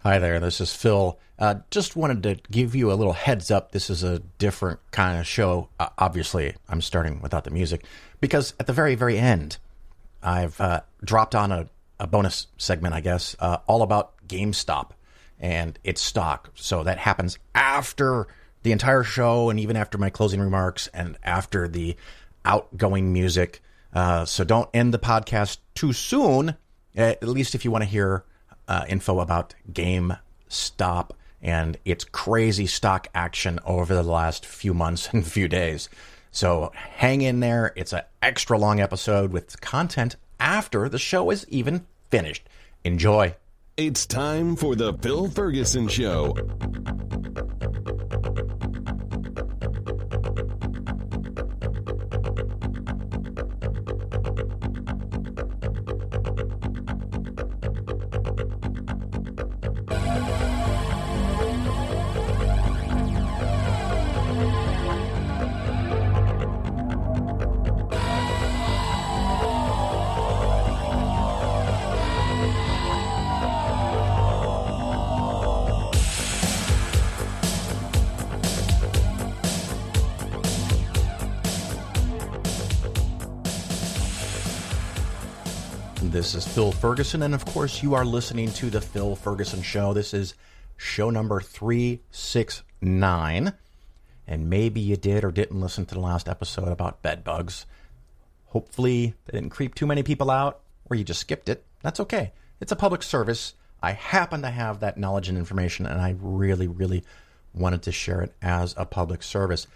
Hi there, this is Phil. Just wanted to give you a little heads up. This is a different kind of show. Obviously, I'm starting without the music because at the very, very end, I've dropped on a bonus segment, I guess, all about GameStop and its stock. So that happens after the entire show and even after my closing remarks and after the outgoing music. So don't end the podcast too soon, at least if you want to hear info about GameStop and its crazy stock action over the last few months and few days. So hang in there. It's an extra long episode with content after the show is even finished. Enjoy. It's time for the Phil Ferguson Show. This is Phil Ferguson, and of course you are listening to the Phil Ferguson Show. This is show number 369, and maybe you did or didn't listen to the last episode about bed bugs. Hopefully they didn't creep too many people out, or you just skipped it. That's okay. It's a public service. I happen to have that knowledge and information, and I really, really wanted to share it as a public service.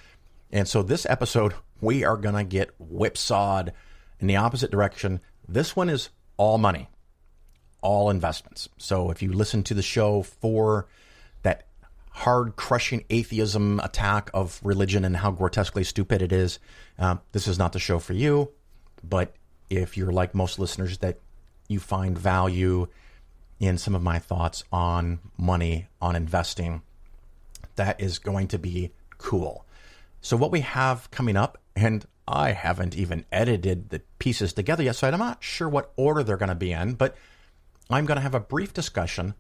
And so this episode, we are going to get whipsawed in the opposite direction. This one is all money, all investments. So if you listen to the show for that hard crushing atheism attack of religion and how grotesquely stupid it is, this is not the show for you. But if you're like most listeners that you find value in some of my thoughts on money, on investing, that is going to be cool. So what we have coming up, and I haven't even edited the pieces together yet, so I'm not sure what order they're going to be in, but I'm going to have a brief discussion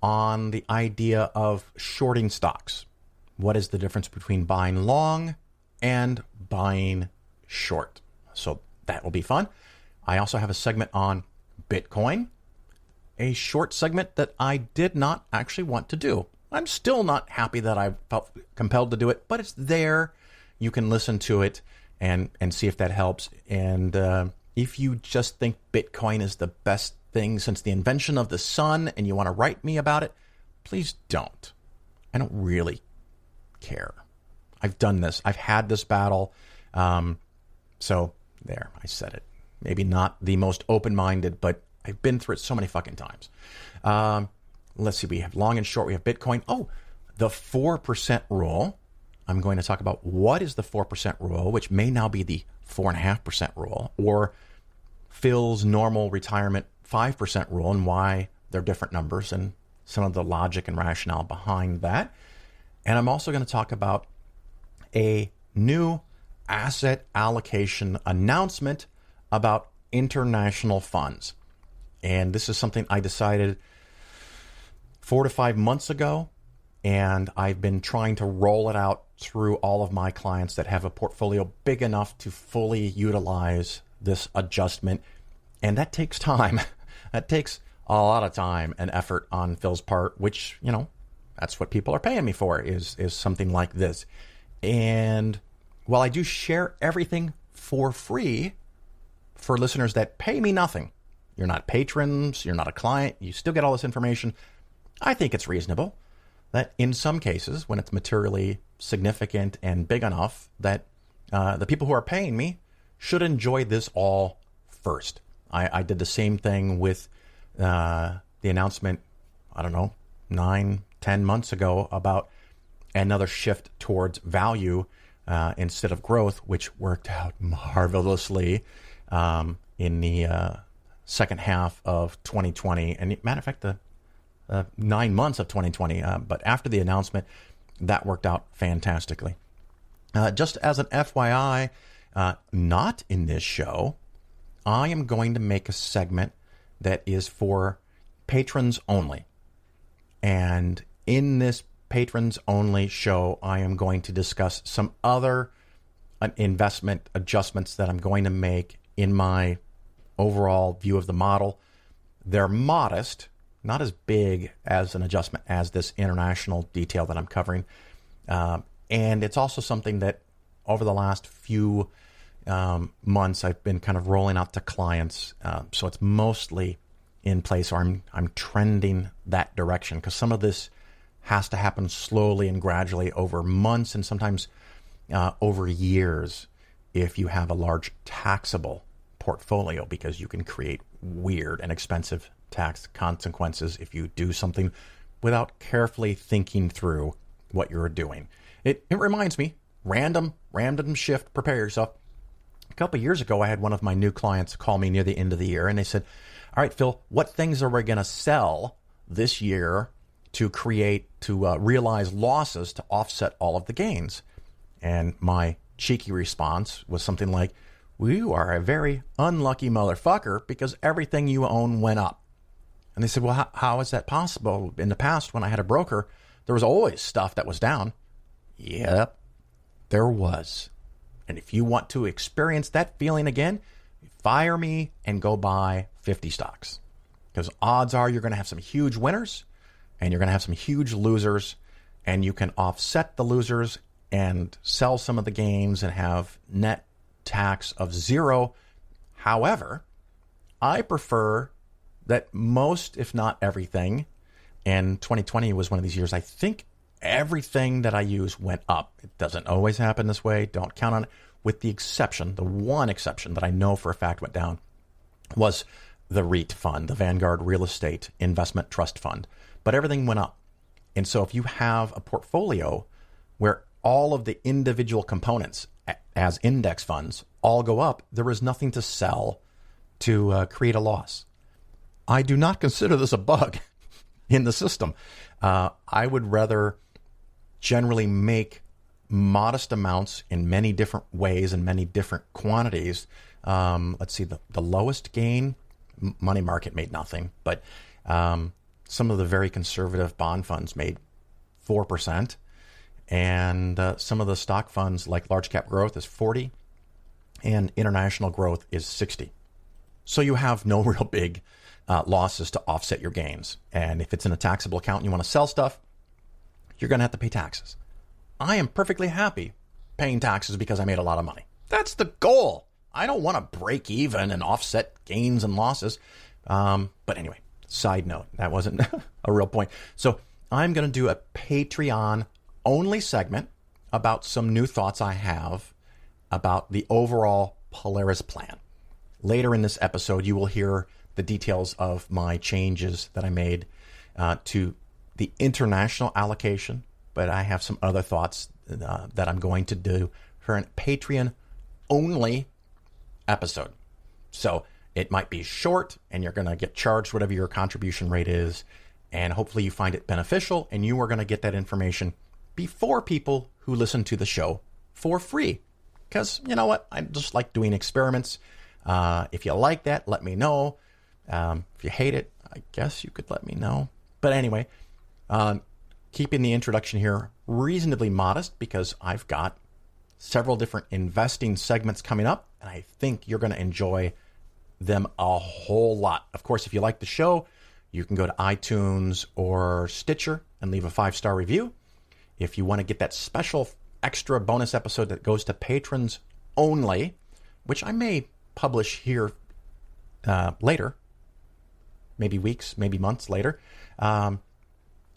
on the idea of shorting stocks. What is the difference between buying long and buying short? So that will be fun. I also have a segment on Bitcoin, a short segment that I did not actually want to do. I'm still not happy that I felt compelled to do it, but it's there. You can listen to it and see if that helps. And if you just think Bitcoin is the best thing since the invention of the sun and you want to write me about it, please don't. I don't really care. I've done this. I've had this battle. So there, I said it. Maybe not the most open-minded, but I've been through it so many fucking times. Let's see. We have long and short. We have Bitcoin. Oh, the 4% rule. I'm going to talk about what is the 4% rule, which may now be the 4.5% rule, or Phil's normal retirement 5% rule, and why they're different numbers and some of the logic and rationale behind that. And I'm also going to talk about a new asset allocation announcement about international funds. And this is something I decided 4 to 5 months ago, and I've been trying to roll it out through all of my clients that have a portfolio big enough to fully utilize this adjustment. And that takes time. That takes a lot of time and effort on Phil's part, which, you know, that's what people are paying me for, is something like this. And while I do share everything for free for listeners that pay me nothing, you're not patrons, you're not a client, you still get all this information, I think it's reasonable that in some cases, when it's materially significant and big enough, that the people who are paying me should enjoy this all first. I did the same thing with the announcement, 9-10 months ago about another shift towards value instead of growth, which worked out marvelously in the second half of 2020. And matter of fact, the 9 months of 2020. But after the announcement, that worked out fantastically. Just as an FYI, not in this show, I am going to make a segment that is for patrons only. And in this patrons-only show, I am going to discuss some other investment adjustments that I'm going to make in my overall view of the model. They're modest, not as big as an adjustment as this international detail that I'm covering. And it's also something that over the last few months I've been kind of rolling out to clients. So it's mostly in place, or I'm trending that direction, because some of this has to happen slowly and gradually over months and sometimes over years if you have a large taxable portfolio, because you can create weird and expensive tax consequences if you do something without carefully thinking through what you're doing. It reminds me, random shift, prepare yourself. A couple of years ago, I had one of my new clients call me near the end of the year, and they said, all right, Phil, what things are we going to sell this year to realize losses to offset all of the gains? And my cheeky response was something like, you are a very unlucky motherfucker because everything you own went up. And they said, well, how is that possible? In the past, when I had a broker, there was always stuff that was down. Yep, there was. And if you want to experience that feeling again, fire me and go buy 50 stocks. Because odds are you're going to have some huge winners and you're going to have some huge losers, and you can offset the losers and sell some of the gains and have net tax of zero. However, I prefer that most, if not everything, and 2020 was one of these years, I think everything that I use went up. It doesn't always happen this way. Don't count on it. With the exception, the one exception that I know for a fact went down was the REIT fund, the Vanguard Real Estate Investment Trust Fund. But everything went up. And so if you have a portfolio where all of the individual components as index funds all go up, there is nothing to sell to create a loss. I do not consider this a bug in the system. I would rather generally make modest amounts in many different ways and many different quantities. Let's see, the lowest gain, money market made nothing, but some of the very conservative bond funds made 4%. And some of the stock funds like large cap growth is 40 and international growth is 60. So you have no real big losses to offset your gains. And if it's in a taxable account and you want to sell stuff, you're going to have to pay taxes. I am perfectly happy paying taxes because I made a lot of money. That's the goal. I don't want to break even and offset gains and losses. But anyway, side note, that wasn't a real point. So I'm going to do a Patreon only segment about some new thoughts I have about the overall Polaris plan. Later in this episode, you will hear the details of my changes that I made to the international allocation, but I have some other thoughts that I'm going to do for a Patreon only episode. So it might be short and you're going to get charged whatever your contribution rate is, and hopefully you find it beneficial and you are going to get that information before people who listen to the show for free. Because you know what? I just like doing experiments. If you like that, let me know. If you hate it, I guess you could let me know. But anyway, keeping the introduction here reasonably modest because I've got several different investing segments coming up, and I think you're going to enjoy them a whole lot. Of course, if you like the show, you can go to iTunes or Stitcher and leave a 5-star review. If you want to get that special extra bonus episode that goes to patrons only, which I may publish here later, maybe weeks, maybe months later,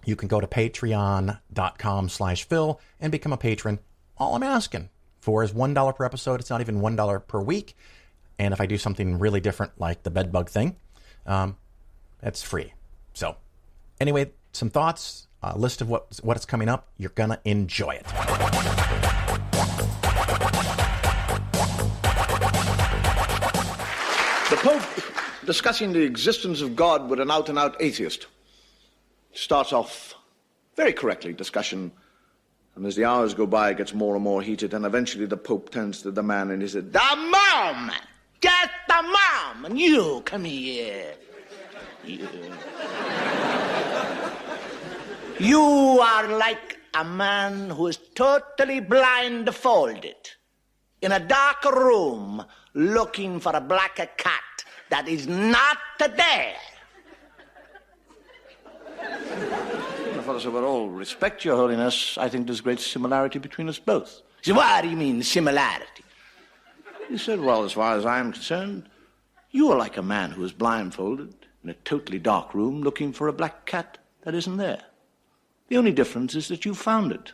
you can go to patreon.com/Phil and become a patron. All I'm asking for is $1 per episode. It's not even $1 per week. And if I do something really different, like the bedbug thing, that's free. So anyway, some thoughts, a list of what is coming up. You're going to enjoy it. The Pope, discussing the existence of God with an out-and-out atheist, starts off very correctly, discussion, and as the hours go by, it gets more and more heated, and eventually the Pope turns to the man and he said, "The mom! Get the mom! And you, come here. You." You are like a man who is totally blindfolded in a dark room looking for a black cat that is not there. Father said, with all respect, Your Holiness, I think there's great similarity between us both. He said, what do you mean, similarity? He said, well, as far as I'm concerned, you are like a man who is blindfolded in a totally dark room looking for a black cat that isn't there. The only difference is that you found it.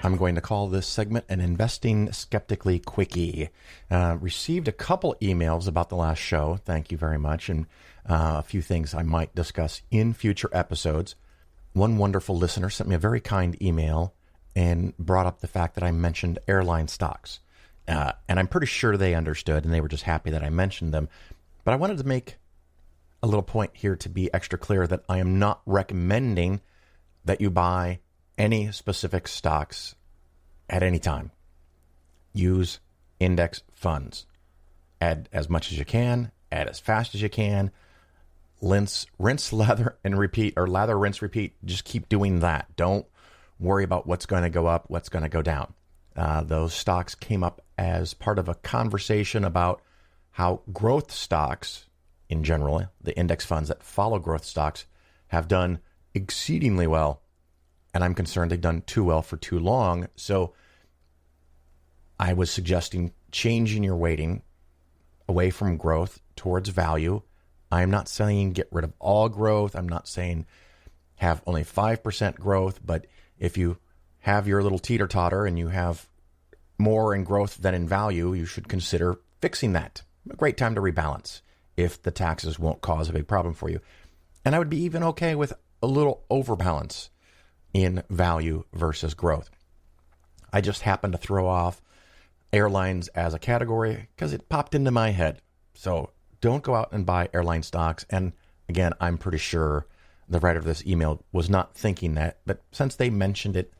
I'm going to call this segment an Investing Skeptically Quickie. Received a couple emails about the last show. Thank you very much. And a few things I might discuss in future episodes. One wonderful listener sent me a very kind email and brought up the fact that I mentioned airline stocks. And I'm pretty sure they understood and they were just happy that I mentioned them. But I wanted to make a little point here to be extra clear that I am not recommending that you buy any specific stocks at any time. Use index funds. Add as much as you can, add as fast as you can. Rinse, lather, and repeat, or lather, rinse, repeat. Just keep doing that. Don't worry about what's going to go up, what's going to go down. Those stocks came up as part of a conversation about how growth stocks, in general, the index funds that follow growth stocks, have done exceedingly well. And I'm concerned they've done too well for too long. So I was suggesting changing your weighting away from growth towards value. I'm not saying get rid of all growth. I'm not saying have only 5% growth. But if you have your little teeter-totter and you have more in growth than in value, you should consider fixing that. A great time to rebalance if the taxes won't cause a big problem for you. And I would be even okay with a little overbalance in value versus growth. I just happened to throw off airlines as a category because it popped into my head. So don't go out and buy airline stocks. And again, I'm pretty sure the writer of this email was not thinking that, but since they mentioned it,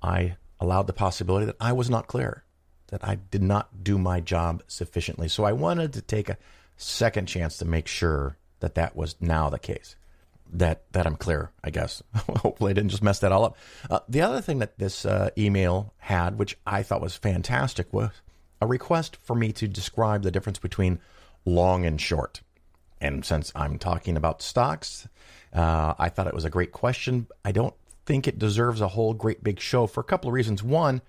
I allowed the possibility that I was not clear, that I did not do my job sufficiently. So I wanted to take a second chance to make sure that that was now the case. That I'm clear, I guess. Hopefully I didn't just mess that all up. The other thing that this email had, which I thought was fantastic, was a request for me to describe the difference between long and short. And since I'm talking about stocks, I thought it was a great question. I don't think it deserves a whole great big show for a couple of reasons. One,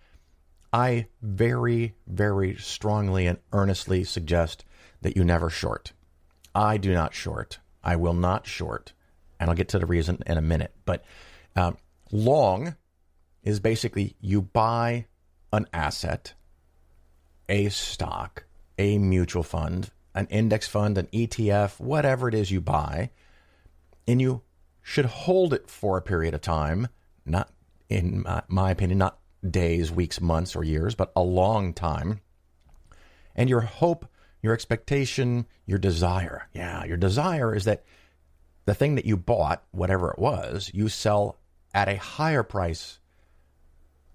I very, very strongly and earnestly suggest that you never short. I do not short. I will not short. And I'll get to the reason in a minute. But long is basically you buy an asset, a stock, a mutual fund, an index fund, an ETF, whatever it is you buy, and you should hold it for a period of time, not, in my opinion, not days, weeks, months, or years, but a long time. And your hope, your expectation, your desire, your desire is that the thing that you bought, whatever it was, you sell at a higher price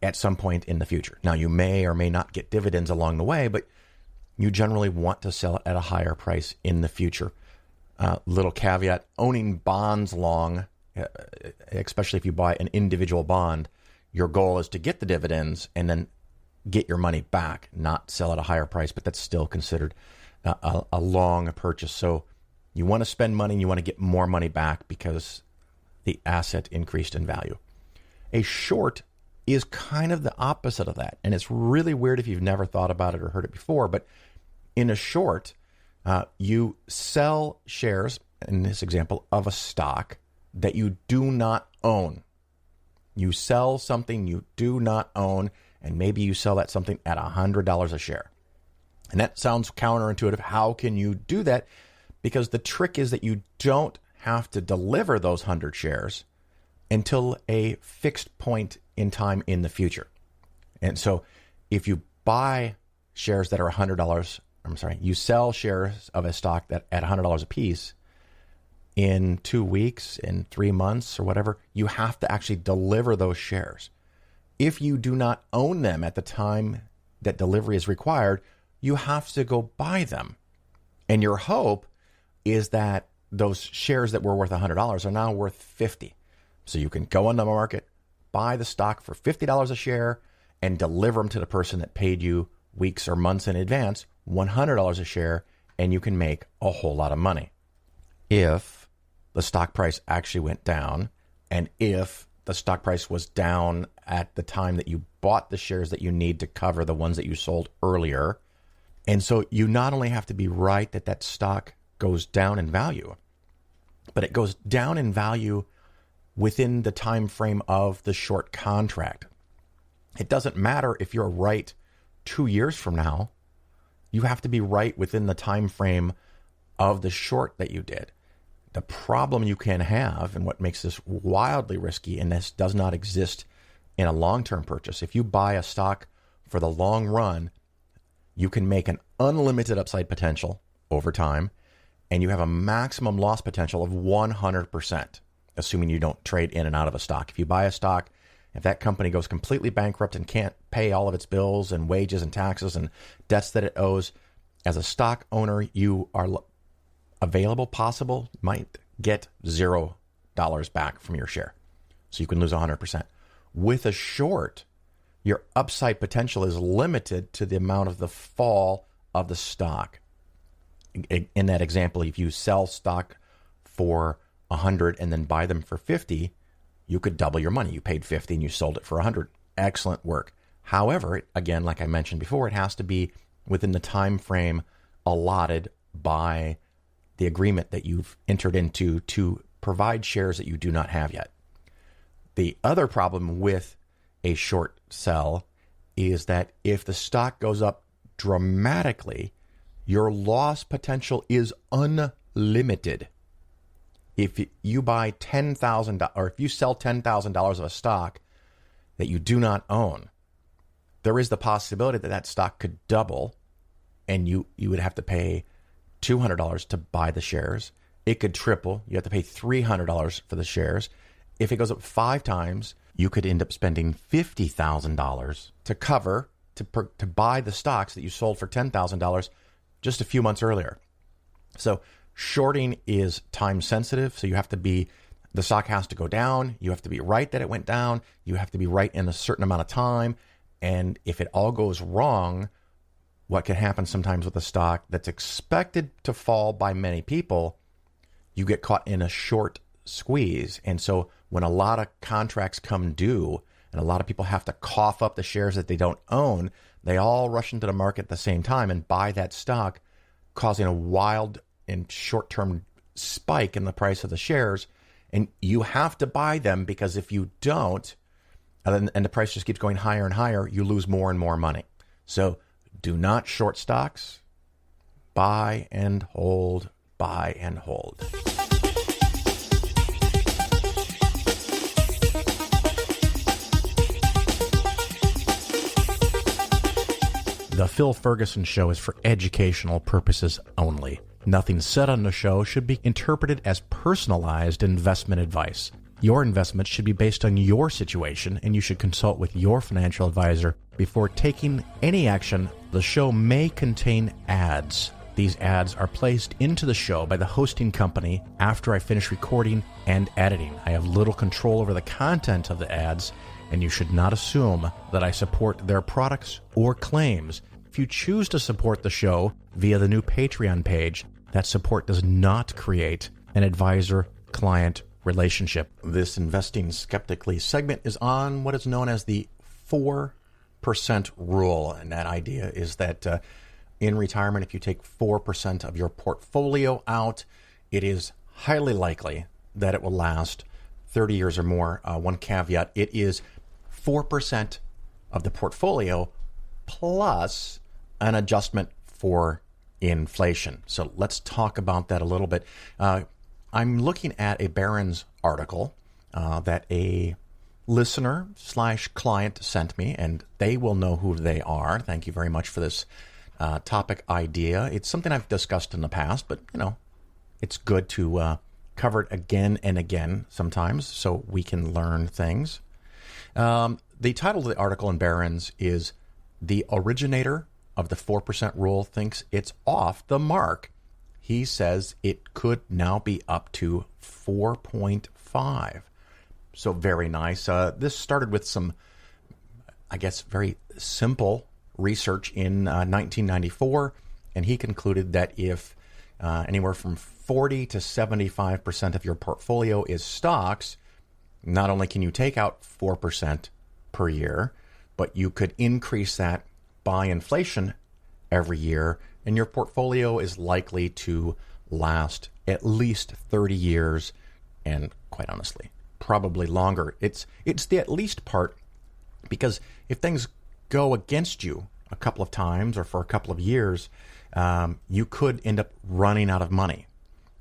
at some point in the future. Now, you may or may not get dividends along the way, but you generally want to sell it at a higher price in the future. Little caveat, owning bonds long, especially if you buy an individual bond, your goal is to get the dividends and then get your money back, not sell at a higher price, but that's still considered a long purchase. So you want to spend money and you want to get more money back because the asset increased in value. A short is kind of the opposite of that. And it's really weird if you've never thought about it or heard it before. But in a short, you sell shares, in this example, of a stock that you do not own. You sell something you do not own, and maybe you sell that something at $100 a share. And that sounds counterintuitive. How can you do that? Because the trick is that you don't have to deliver those 100 shares until a fixed point in time in the future. And so if you buy shares that are you sell shares of a stock that at $100 a piece in 2 weeks, in 3 months or whatever, you have to actually deliver those shares. If you do not own them at the time that delivery is required, you have to go buy them. And your hope is that those shares that were worth $100 are now worth $50. So you can go on the market, buy the stock for $50 a share, and deliver them to the person that paid you weeks or months in advance, $100 a share, and you can make a whole lot of money. If the stock price actually went down, and if the stock price was down at the time that you bought the shares that you need to cover the ones that you sold earlier. And so you not only have to be right that that stock goes down in value, but it goes down in value within the time frame of the short contract. It doesn't matter if you're right 2 years from now. You have to be right within the time frame of the short that you did. The problem you can have, and what makes this wildly risky, and this does not exist in a long-term purchase, if you buy a stock for the long run, you can make an unlimited upside potential over time, and you have a maximum loss potential of 100%, assuming you don't trade in and out of a stock. If you buy a stock, if that company goes completely bankrupt and can't pay all of its bills and wages and taxes and debts that it owes, as a stock owner, you are might get $0 back from your share. So you can lose 100%. With a short, your upside potential is limited to the amount of the fall of the stock. In that example, if you sell stock for 100 and then buy them for 50, you could double your money. You paid 50 and you sold it for 100. Excellent work. However, again, like I mentioned before, it has to be within the time frame allotted by the agreement that you've entered into to provide shares that you do not have yet. The other problem with a short sell is that if the stock goes up dramatically, your loss potential is unlimited. If you buy $10,000 or if you sell $10,000 of a stock that you do not own, there is the possibility that that stock could double, and you would have to pay $200 to buy the shares. It could triple. You have to pay $300 for the shares. If it goes up 5 times, you could end up spending $50,000 to cover, to buy the stocks that you sold for $10,000 just a few months earlier. So shorting is time sensitive. So the stock has to go down. You have to be right that it went down. You have to be right in a certain amount of time. And if it all goes wrong, what can happen sometimes with a stock that's expected to fall by many people, you get caught in a short squeeze. And so when a lot of contracts come due and a lot of people have to cough up the shares that they don't own, they all rush into the market at the same time and buy that stock, causing a wild and short-term spike in the price of the shares. And you have to buy them, because if you don't, and the price just keeps going higher and higher, you lose more and more money. So do not short stocks. Buy and hold, buy and hold. The Phil Ferguson Show is for educational purposes only. Nothing said on the show should be interpreted as personalized investment advice. Your investments should be based on your situation, and you should consult with your financial advisor before taking any action. The show may contain ads. These ads are placed into the show by the hosting company after I finish recording and editing. I have little control over the content of the ads, and you should not assume that I support their products or claims. If you choose to support the show via the new Patreon page, that support does not create an advisor-client relationship. This Investing Skeptically segment is on what is known as the 4% rule. And that idea is that in retirement, if you take 4% of your portfolio out, it is highly likely that it will last 30 years or more. One caveat, it is 4% of the portfolio plus an adjustment for inflation. So let's talk about that a little bit. I'm looking at a Barron's article that a listener/client sent me, and they will know who they are. Thank you very much for this topic idea. It's something I've discussed in the past, but it's good to cover it again and again sometimes so we can learn things. the title of the article in Barron's is "The Originator of the 4% Rule Thinks It's Off the Mark." He says it could now be up to 4.5. So very nice. This started with some, I guess, very simple research in 1994, and he concluded that if anywhere from 40 to 75% of your portfolio is stocks, not only can you take out 4% per year, but you could increase that by inflation every year, and your portfolio is likely to last at least 30 years, and quite honestly, probably longer. It's the at least part, because if things go against you a couple of times or for a couple of years, you could end up running out of money.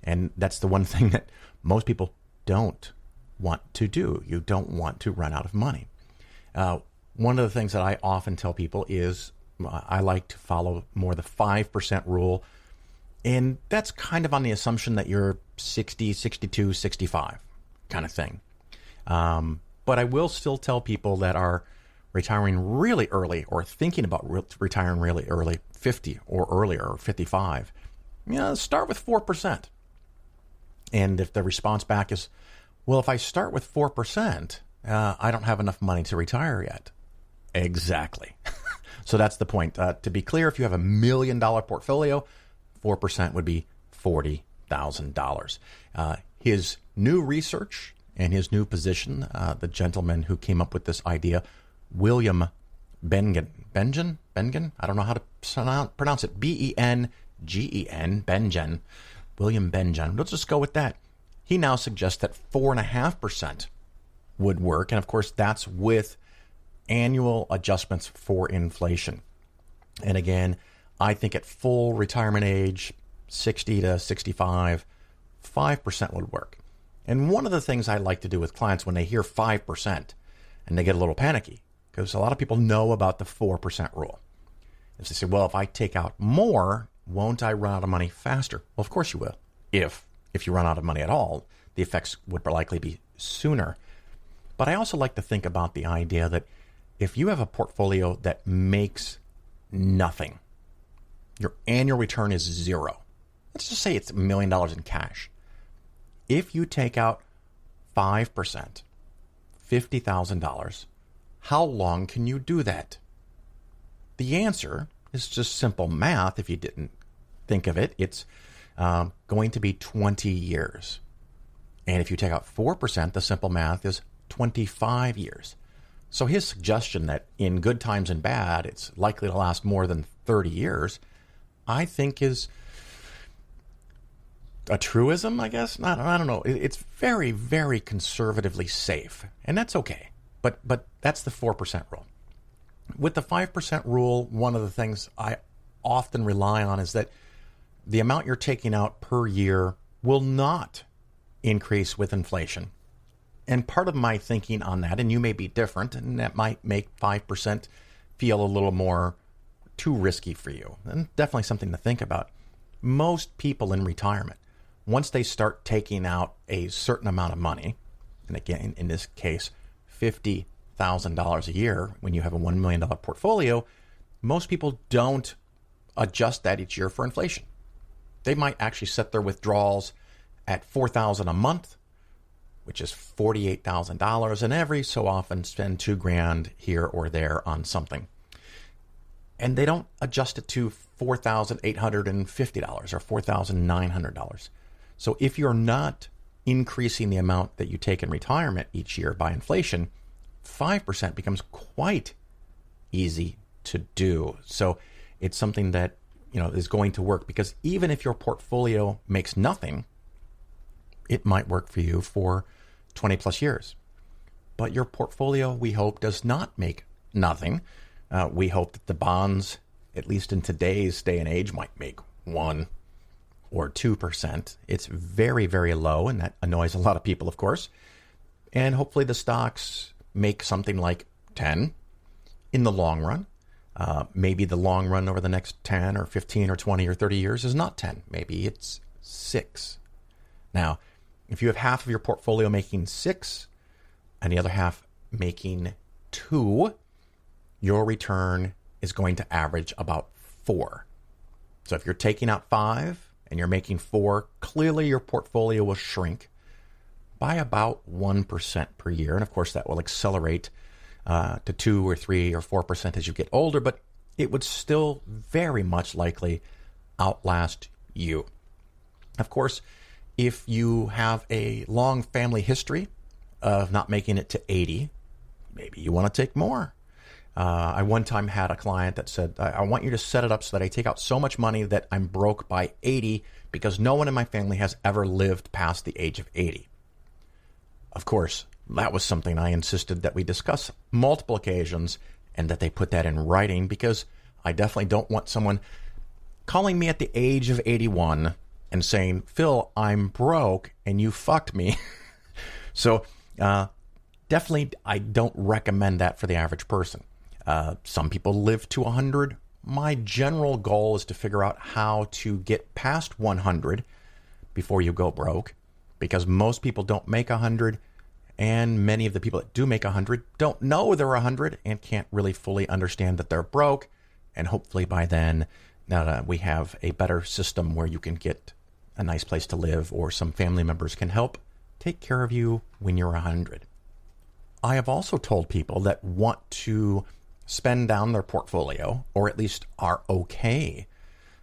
And that's the one thing that most people don't want to do. You don't want to run out of money. One of the things that I often tell people is I like to follow more the 5% rule. And that's kind of on the assumption that you're 60, 62, 65 kind of thing. But I will still tell people that are retiring really early or thinking about retiring really early, 50 or earlier, or 55, start with 4%. And if the response back is, well, if I start with 4%, I don't have enough money to retire yet. Exactly. So that's the point. To be clear, if you have $1 million portfolio, 4% would be $40,000. His new research and his new position, the gentleman who came up with this idea, William Bengen, I don't know how to pronounce it, Bengen, Bengen, William Bengen. Let's just go with that. He now suggests that 4.5% would work. And of course, that's with annual adjustments for inflation. And again, I think at full retirement age, 60 to 65, 5% would work. And one of the things I like to do with clients when they hear 5% and they get a little panicky, because a lot of people know about the 4% rule. If they say, well, if I take out more, won't I run out of money faster? Well, of course you will. If you run out of money at all, the effects would likely be sooner. But I also like to think about the idea that if you have a portfolio that makes nothing, your annual return is zero. Let's just say it's $1 million in cash. If you take out 5%, $50,000, how long can you do that? The answer is just simple math. If you didn't think of it, it's going to be 20 years. And if you take out 4%, the simple math is 25 years. So his suggestion that in good times and bad, it's likely to last more than 30 years, I think is a truism, I guess. I don't know. It's very, very conservatively safe, and that's okay. But that's the 4% rule. With the 5% rule, one of the things I often rely on is that the amount you're taking out per year will not increase with inflation. And part of my thinking on that, and you may be different, and that might make 5% feel a little more too risky for you, and definitely something to think about. Most people in retirement, once they start taking out a certain amount of money, and again, in this case, $50,000 a year, when you have a $1 million portfolio, most people don't adjust that each year for inflation. They might actually set their withdrawals at $4,000 a month, which is $48,000, and every so often spend $2,000 here or there on something. And they don't adjust it to $4,850 or $4,900. So if you're not increasing the amount that you take in retirement each year by inflation, 5% becomes quite easy to do. So it's something that is going to work, because even if your portfolio makes nothing, it might work for you for 20 plus years. But your portfolio, we hope, does not make nothing. We hope that the bonds, at least in today's day and age, might make 1 or 2%. It's very, very low, and that annoys a lot of people, of course. And hopefully the stocks make something like 10 in the long run. Maybe the long run over the next 10 or 15 or 20 or 30 years is not 10. Maybe it's 6. Now, if you have half of your portfolio making 6 and the other half making 2, your return is going to average about 4. So if you're taking out 5 and you're making 4, clearly your portfolio will shrink by about 1% per year. And of course, that will accelerate to 2 or 3 or 4% as you get older, but it would still very much likely outlast you. Of course, if you have a long family history of not making it to 80, maybe you want to take more. I one time had a client that said, I want you to set it up so that I take out so much money that I'm broke by 80 because no one in my family has ever lived past the age of 80. Of course, that was something I insisted that we discuss multiple occasions and that they put that in writing, because I definitely don't want someone calling me at the age of 81 and saying, Phil, I'm broke and you fucked me. So definitely I don't recommend that for the average person. Some people live to 100. My general goal is to figure out how to get past 100 before you go broke, because most people don't make 100, and many of the people that do make 100 don't know they're 100 and can't really fully understand that they're broke. And hopefully by then we have a better system where you can get a nice place to live, or some family members can help take care of you when you're 100. I have also told people that want to spend down their portfolio, or at least are okay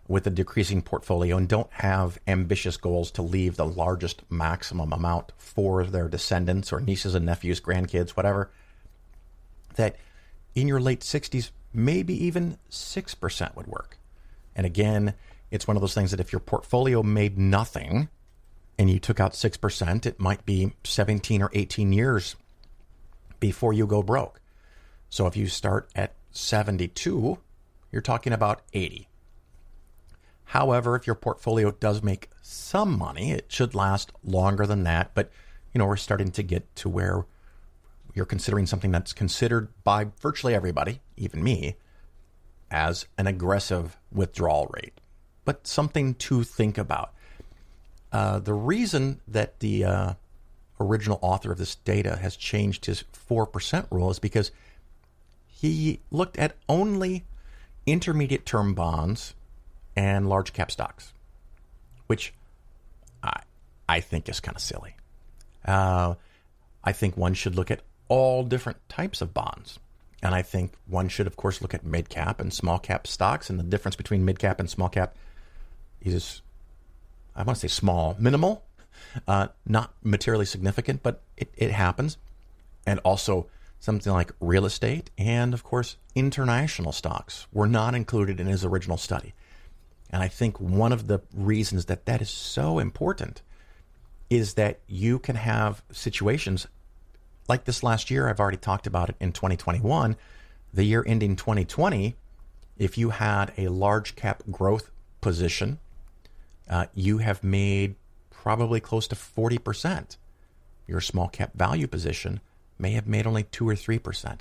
with a decreasing portfolio and don't have ambitious goals to leave the largest maximum amount for their descendants or nieces and nephews, grandkids, whatever, that in your late 60s, maybe even 6% would work. And again, it's one of those things that if your portfolio made nothing and you took out 6%, it might be 17 or 18 years before you go broke. So if you start at 72, you're talking about 80. However, if your portfolio does make some money, it should last longer than that. But, we're starting to get to where you're considering something that's considered by virtually everybody, even me, as an aggressive withdrawal rate. But something to think about. The reason that the original author of this data has changed his 4% rule is because he looked at only intermediate term bonds and large cap stocks, which I think is kind of silly. I think one should look at all different types of bonds. And I think one should, of course, look at mid cap and small cap stocks. And the difference between mid cap and small cap is, I want to say small, minimal, not materially significant, but it happens. And also something like real estate and, of course, international stocks were not included in his original study. And I think one of the reasons that is so important is that you can have situations like this last year. I've already talked about it in 2021. The year ending 2020, if you had a large cap growth position, you have made probably close to 40%. Your small cap value position may have made only 2 or 3%.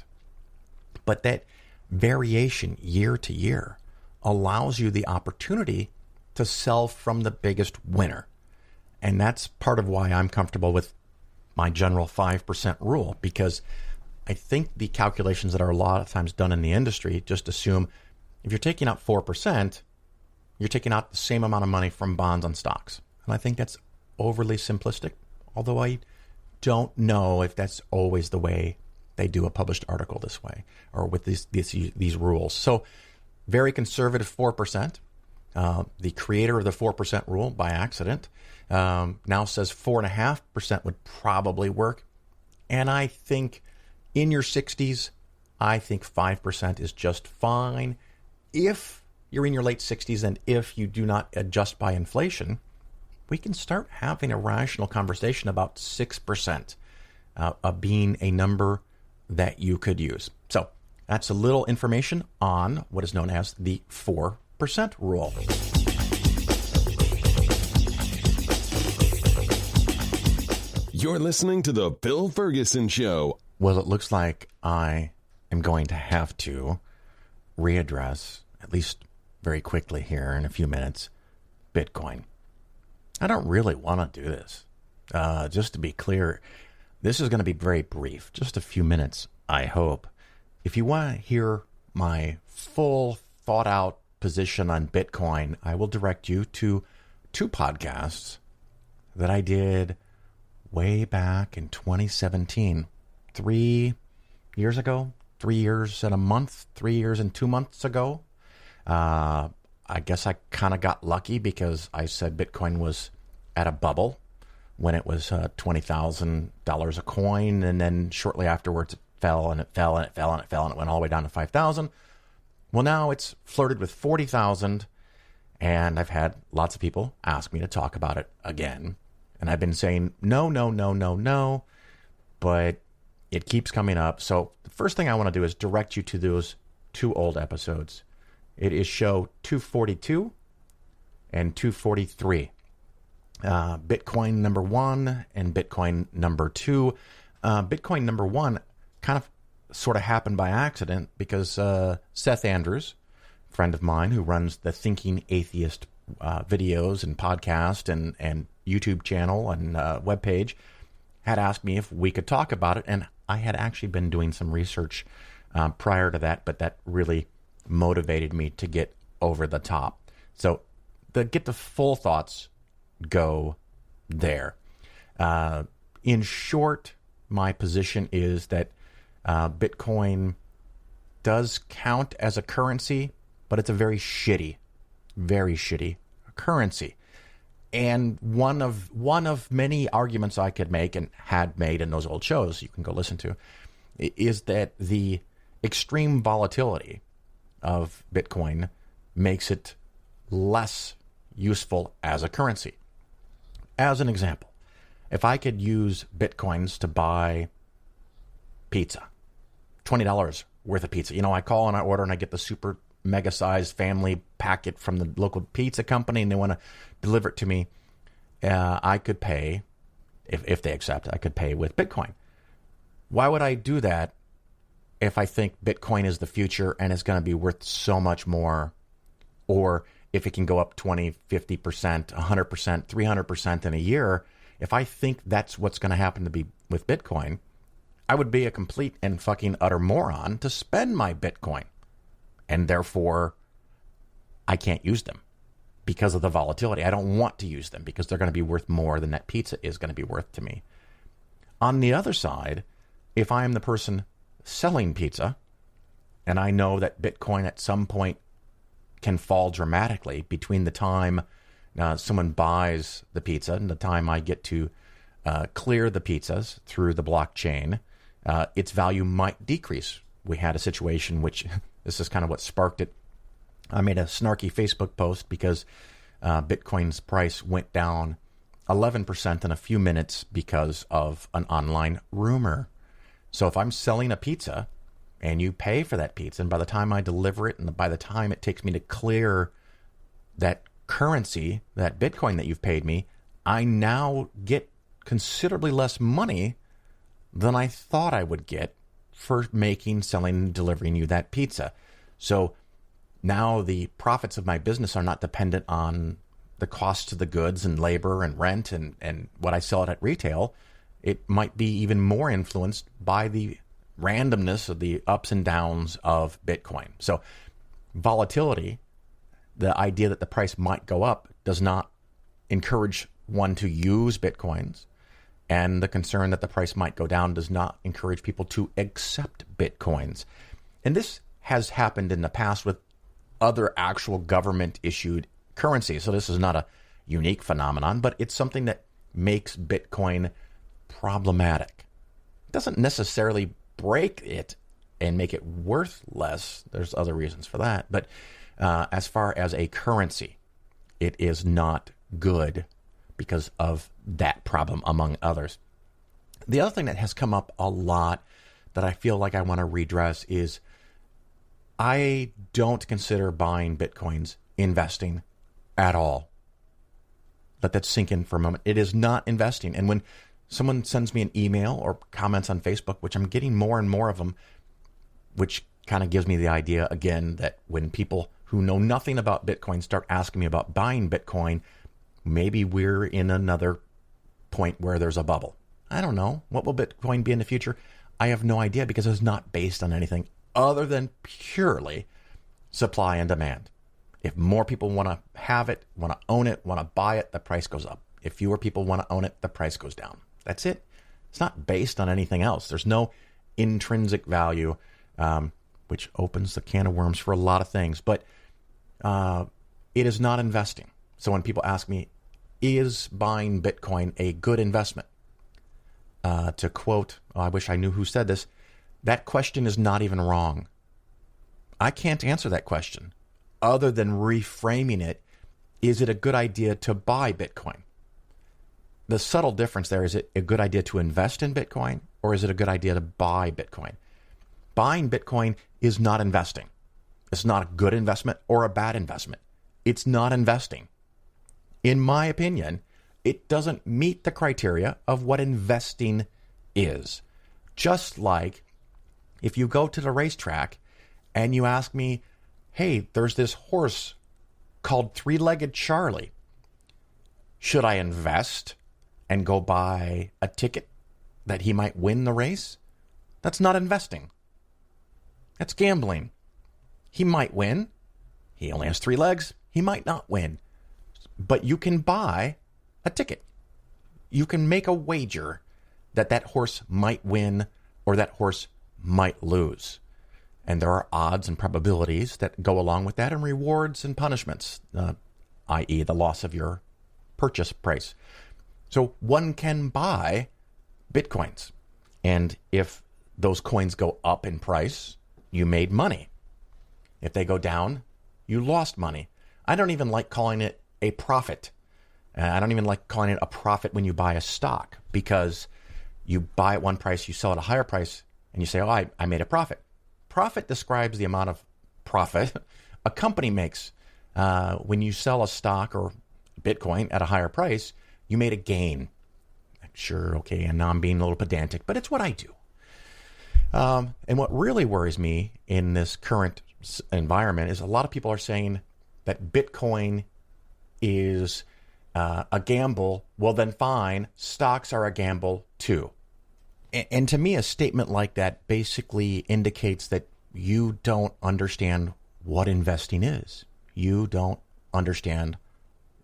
But that variation year to year allows you the opportunity to sell from the biggest winner. And that's part of why I'm comfortable with my general 5% rule, because I think the calculations that are a lot of times done in the industry just assume if you're taking out 4%, you're taking out the same amount of money from bonds and stocks. And I think that's overly simplistic, although I don't know if that's always the way they do a published article this way or with these rules. So very conservative 4%. The creator of the 4% rule by accident now says 4.5% would probably work. And I think in your 60s, I think 5% is just fine. If you're in your late 60s and if you do not adjust by inflation, we can start having a rational conversation about 6% being a number that you could use. So that's a little information on what is known as the 4% rule. You're listening to The Bill Ferguson Show. Well, it looks like I am going to have to readdress, at least very quickly here in a few minutes, Bitcoin. I don't really want to do this. Just to be clear, this is going to be very brief, just a few minutes, I hope. if you want to hear my full thought out position on Bitcoin, I will direct you to 2 podcasts that I did way back in 2017, 3 years ago, 3 years and a month, 3 years and 2 months ago. I guess I kind of got lucky because I said Bitcoin was at a bubble when it was $20,000 a coin, and then shortly afterwards it fell and it fell and it fell and it fell and it went all the way down to 5,000. Well, now it's flirted with 40,000, and I've had lots of people ask me to talk about it again. And I've been saying no, but it keeps coming up. So the first thing I want to do is direct you to those 2 old episodes. It is show 242 and 243. Bitcoin number 1 and Bitcoin number 2. Bitcoin number 1 kind of sort of happened by accident because Seth Andrews, friend of mine who runs the Thinking Atheist videos and podcast and YouTube channel and webpage, had asked me if we could talk about it. And I had actually been doing some research prior to that, but that really motivated me to get over the top. So to get the full thoughts, go there. In short, my position is that Bitcoin does count as a currency, but it's a very shitty currency. And one of many arguments I could make and had made in those old shows you can go listen to is that the extreme volatility of Bitcoin makes it less useful as a currency. As an example, if I could use Bitcoins to buy pizza, $20 worth of pizza. I call and I order and I get the super mega sized family packet from the local pizza company and they want to deliver it to me. I could pay, if they accept, I could pay with Bitcoin. Why would I do that if I think Bitcoin is the future and is going to be worth so much more? Or if it can go up 20, 50%, 100%, 300% in a year, if I think that's what's going to happen to be with Bitcoin, I would be a complete and fucking utter moron to spend my Bitcoin. And therefore, I can't use them because of the volatility. I don't want to use them because they're going to be worth more than that pizza is going to be worth to me. On the other side, if I am the person selling pizza and I know that Bitcoin at some point can fall dramatically between the time someone buys the pizza and the time I get to clear the pizzas through the blockchain, its value might decrease. We had a situation which, this is kind of what sparked it. I made a snarky Facebook post because Bitcoin's price went down 11% in a few minutes because of an online rumor. So if I'm selling a pizza and you pay for that pizza, and by the time I deliver it and by the time it takes me to clear that currency, that Bitcoin that you've paid me, I now get considerably less money than I thought I would get for making, selling, delivering you that pizza. So now the profits of my business are not dependent on the cost of the goods and labor and rent and what I sell it at retail. It might be even more influenced by the randomness of the ups and downs of Bitcoin. So volatility, the idea that the price might go up, does not encourage one to use Bitcoins. And the concern that the price might go down does not encourage people to accept Bitcoins. And this has happened in the past with other actual government-issued currencies. So this is not a unique phenomenon, but it's something that makes Bitcoin problematic. It doesn't necessarily break it and make it worth less. There's other reasons for that. But as far as a currency, it is not good because of that problem, among others. The other thing that has come up a lot that I feel like I want to redress is I don't consider buying Bitcoins investing at all. Let that sink in for a moment. It is not investing. And when someone sends me an email or comments on Facebook, which I'm getting more and more of them, which kind of gives me the idea, again, that when people who know nothing about Bitcoin start asking me about buying Bitcoin, maybe we're in another point where there's a bubble. I don't know. What will Bitcoin be in the future? I have no idea because it's not based on anything other than purely supply and demand. If more people want to have it, want to own it, want to buy it, the price goes up. If fewer people want to own it, the price goes down. That's it. It's not based on anything else. There's no intrinsic value, which opens the can of worms for a lot of things. But it is not investing. So when people ask me, is buying Bitcoin a good investment? To quote, I wish I knew who said this, that question is not even wrong. I can't answer that question other than reframing it. Is it a good idea to buy Bitcoin? The subtle difference there, is it a good idea to invest in Bitcoin, or is it a good idea to buy Bitcoin? Buying Bitcoin is not investing. It's not a good investment or a bad investment. It's not investing. In my opinion, it doesn't meet the criteria of what investing is. Just like if you go to the racetrack and you ask me, hey, there's this horse called Three-Legged Charlie. Should I invest and go buy a ticket that he might win the race? That's not investing. That's gambling. He might win. He only has 3 legs. He might not win. But you can buy a ticket. You can make a wager that that horse might win or that horse might lose. And there are odds and probabilities that go along with that, and rewards and punishments, i.e. the loss of your purchase price. So one can buy Bitcoins. And if those coins go up in price, you made money. If they go down, you lost money. I don't even like calling it a profit. I don't even like calling it a profit when you buy a stock, because you buy at one price, you sell at a higher price, and you say, oh, I made a profit. Profit describes the amount of profit a company makes. When you sell a stock or Bitcoin at a higher price, you made a gain. Sure, okay, and now I'm being a little pedantic, but it's what I do. And what really worries me in this current environment is a lot of people are saying that Bitcoin is a gamble. Well, then fine, stocks are a gamble too. And to me, a statement like that basically indicates that you don't understand what investing is. You don't understand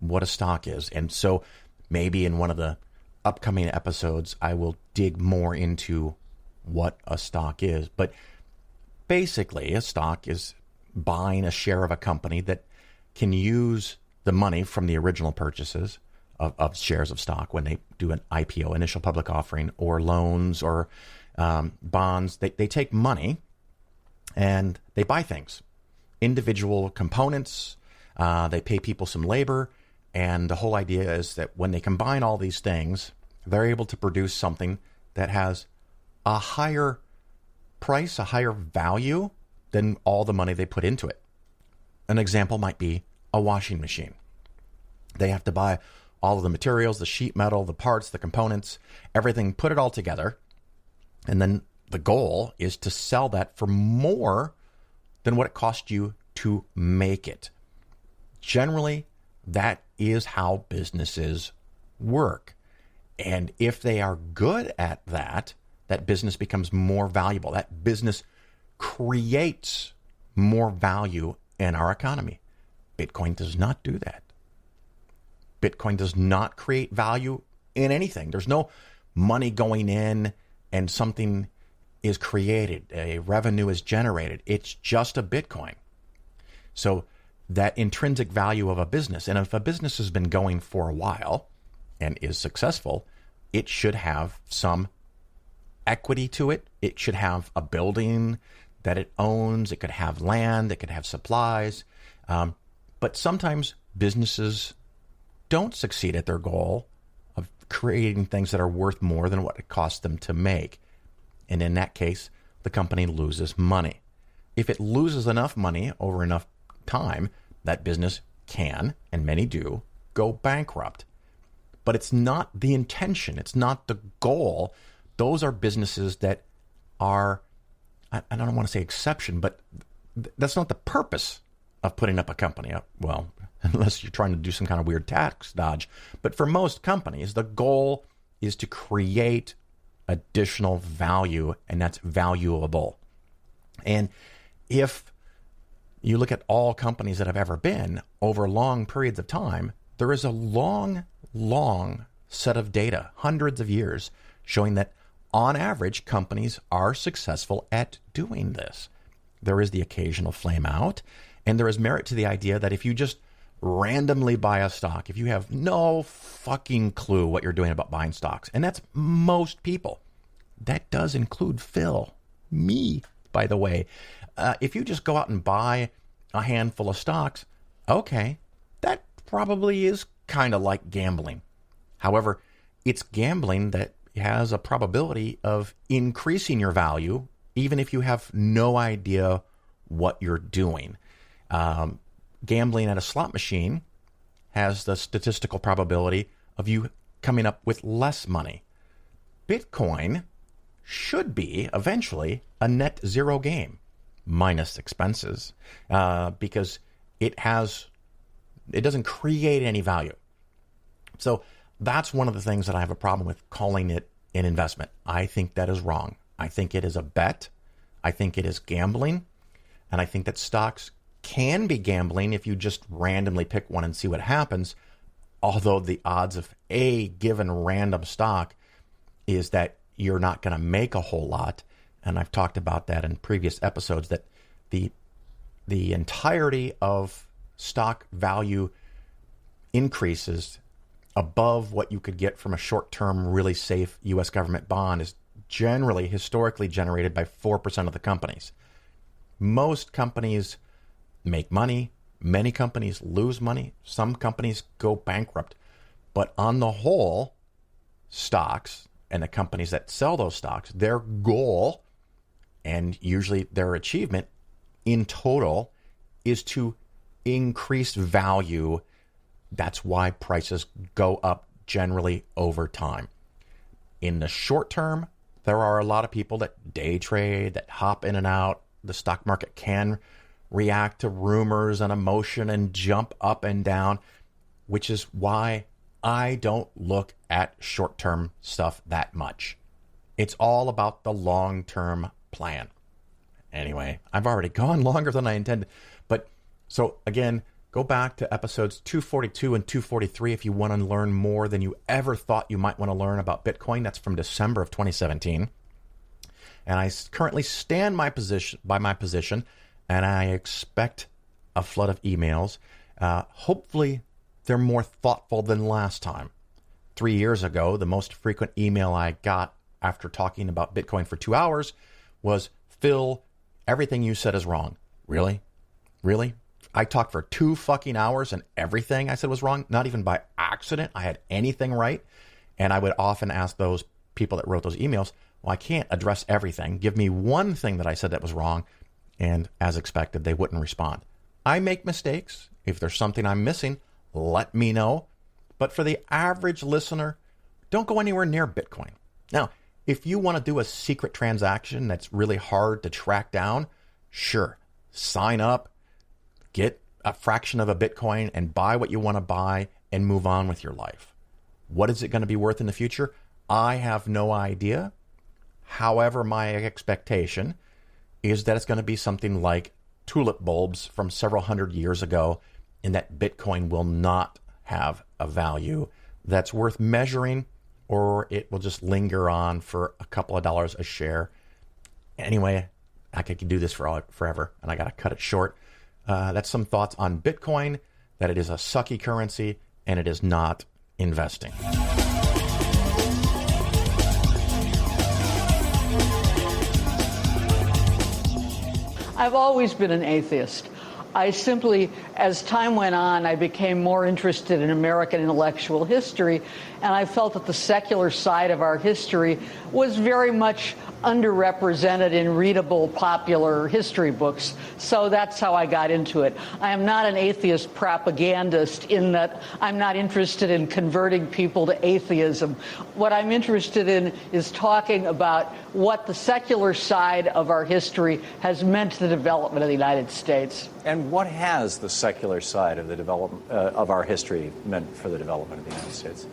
what a stock is. And so maybe in one of the upcoming episodes, I will dig more into what a stock is. But basically, a stock is buying a share of a company that can use the money from the original purchases of shares of stock when they do an IPO, initial public offering, or loans or bonds. They take money and they buy things, individual components. They pay people some labor. And the whole idea is that when they combine all these things, they're able to produce something that has a higher price, a higher value than all the money they put into it. An example might be a washing machine. They have to buy all of the materials, the sheet metal, the parts, the components, everything, put it all together. And then the goal is to sell that for more than what it cost you to make it. Generally, that is how businesses work. And if they are good at that, that business becomes more valuable. That business creates more value in our economy. Bitcoin does not do that. Bitcoin does not create value in anything. There's no money going in and something is created, a revenue is generated. It's just a Bitcoin. So that intrinsic value of a business, and if a business has been going for a while and is successful, it should have some equity to it. It should have a building that it owns. It could have land. It could have supplies. But sometimes businesses don't succeed at their goal of creating things that are worth more than what it costs them to make. And in that case, the company loses money. If it loses enough money over enough time, that business can, and many do, go bankrupt. But it's not the intention. It's not the goal. Those are businesses that are, I don't want to say exception, but that's not the purpose of putting up a company. Well, unless you're trying to do some kind of weird tax dodge. But for most companies, the goal is to create additional value, and that's valuable. And if you look at all companies that have ever been over long periods of time, there is a long set of data, hundreds of years, showing that on average, companies are successful at doing this. There is the occasional flame out, and there is merit to the idea that if you just randomly buy a stock, if you have no fucking clue what you're doing about buying stocks, and that's most people, that does include Phil, me, by the way. If you just go out and buy a handful of stocks, okay, that probably is kind of like gambling. However, it's gambling that has a probability of increasing your value, even if you have no idea what you're doing. Gambling at a slot machine has the statistical probability of you coming up with less money. Bitcoin should be eventually a net zero game, minus expenses, because it doesn't create any value. So that's one of the things that I have a problem with calling it an investment. I think that is wrong. I think it is a bet. I think it is gambling. And I think that stocks can be gambling if you just randomly pick one and see what happens. Although the odds of a given random stock is that you're not going to make a whole lot. And I've talked about that in previous episodes, that the entirety of stock value increases above what you could get from a short-term, really safe U.S. government bond is generally historically generated by 4% of the companies. Most companies make money. Many companies lose money. Some companies go bankrupt. But on the whole, stocks and the companies that sell those stocks, their goal and usually their achievement in total is to increase value. That's why prices go up generally over time. In the short term, there are a lot of people that day trade, that hop in and out. The stock market can react to rumors and emotion and jump up and down, which is why I don't look at short-term stuff that much. It's all about the long-term plan. Anyway, I've already gone longer than I intended. But so again, go back to episodes 242 and 243 if you want to learn more than you ever thought you might want to learn about Bitcoin. That's from December of 2017. And I currently stand by my position, and I expect a flood of emails. Hopefully, they're more thoughtful than last time. 3 years ago, the most frequent email I got after talking about Bitcoin for 2 hours was, Phil, everything you said is wrong. Really? Really? I talked for 2 fucking hours and everything I said was wrong? Not even by accident I had anything right? And I would often ask those people that wrote those emails, well, I can't address everything. Give me one thing that I said that was wrong. And as expected, they wouldn't respond. I make mistakes. If there's something I'm missing, let me know. But for the average listener, don't go anywhere near Bitcoin. Now, if you want to do a secret transaction that's really hard to track down, sure, sign up, get a fraction of a Bitcoin and buy what you want to buy and move on with your life. What is it going to be worth in the future? I have no idea. However, my expectation is that it's going to be something like tulip bulbs from several hundred years ago, and that Bitcoin will not have a value that's worth measuring, or it will just linger on for a couple of dollars a share. Anyway, I could do this forever, and I got to cut it short. That's some thoughts on Bitcoin, that it is a sucky currency, and it is not investing. I've always been an atheist. I simply, as time went on, I became more interested in American intellectual history, and I felt that the secular side of our history was very much underrepresented in readable, popular history books. So that's how I got into it. I am not an atheist propagandist in that I'm not interested in converting people to atheism. What I'm interested in is talking about what the secular side of our history has meant to the development of the United States. And what has the secular side of the development of our history meant for the development of the United States?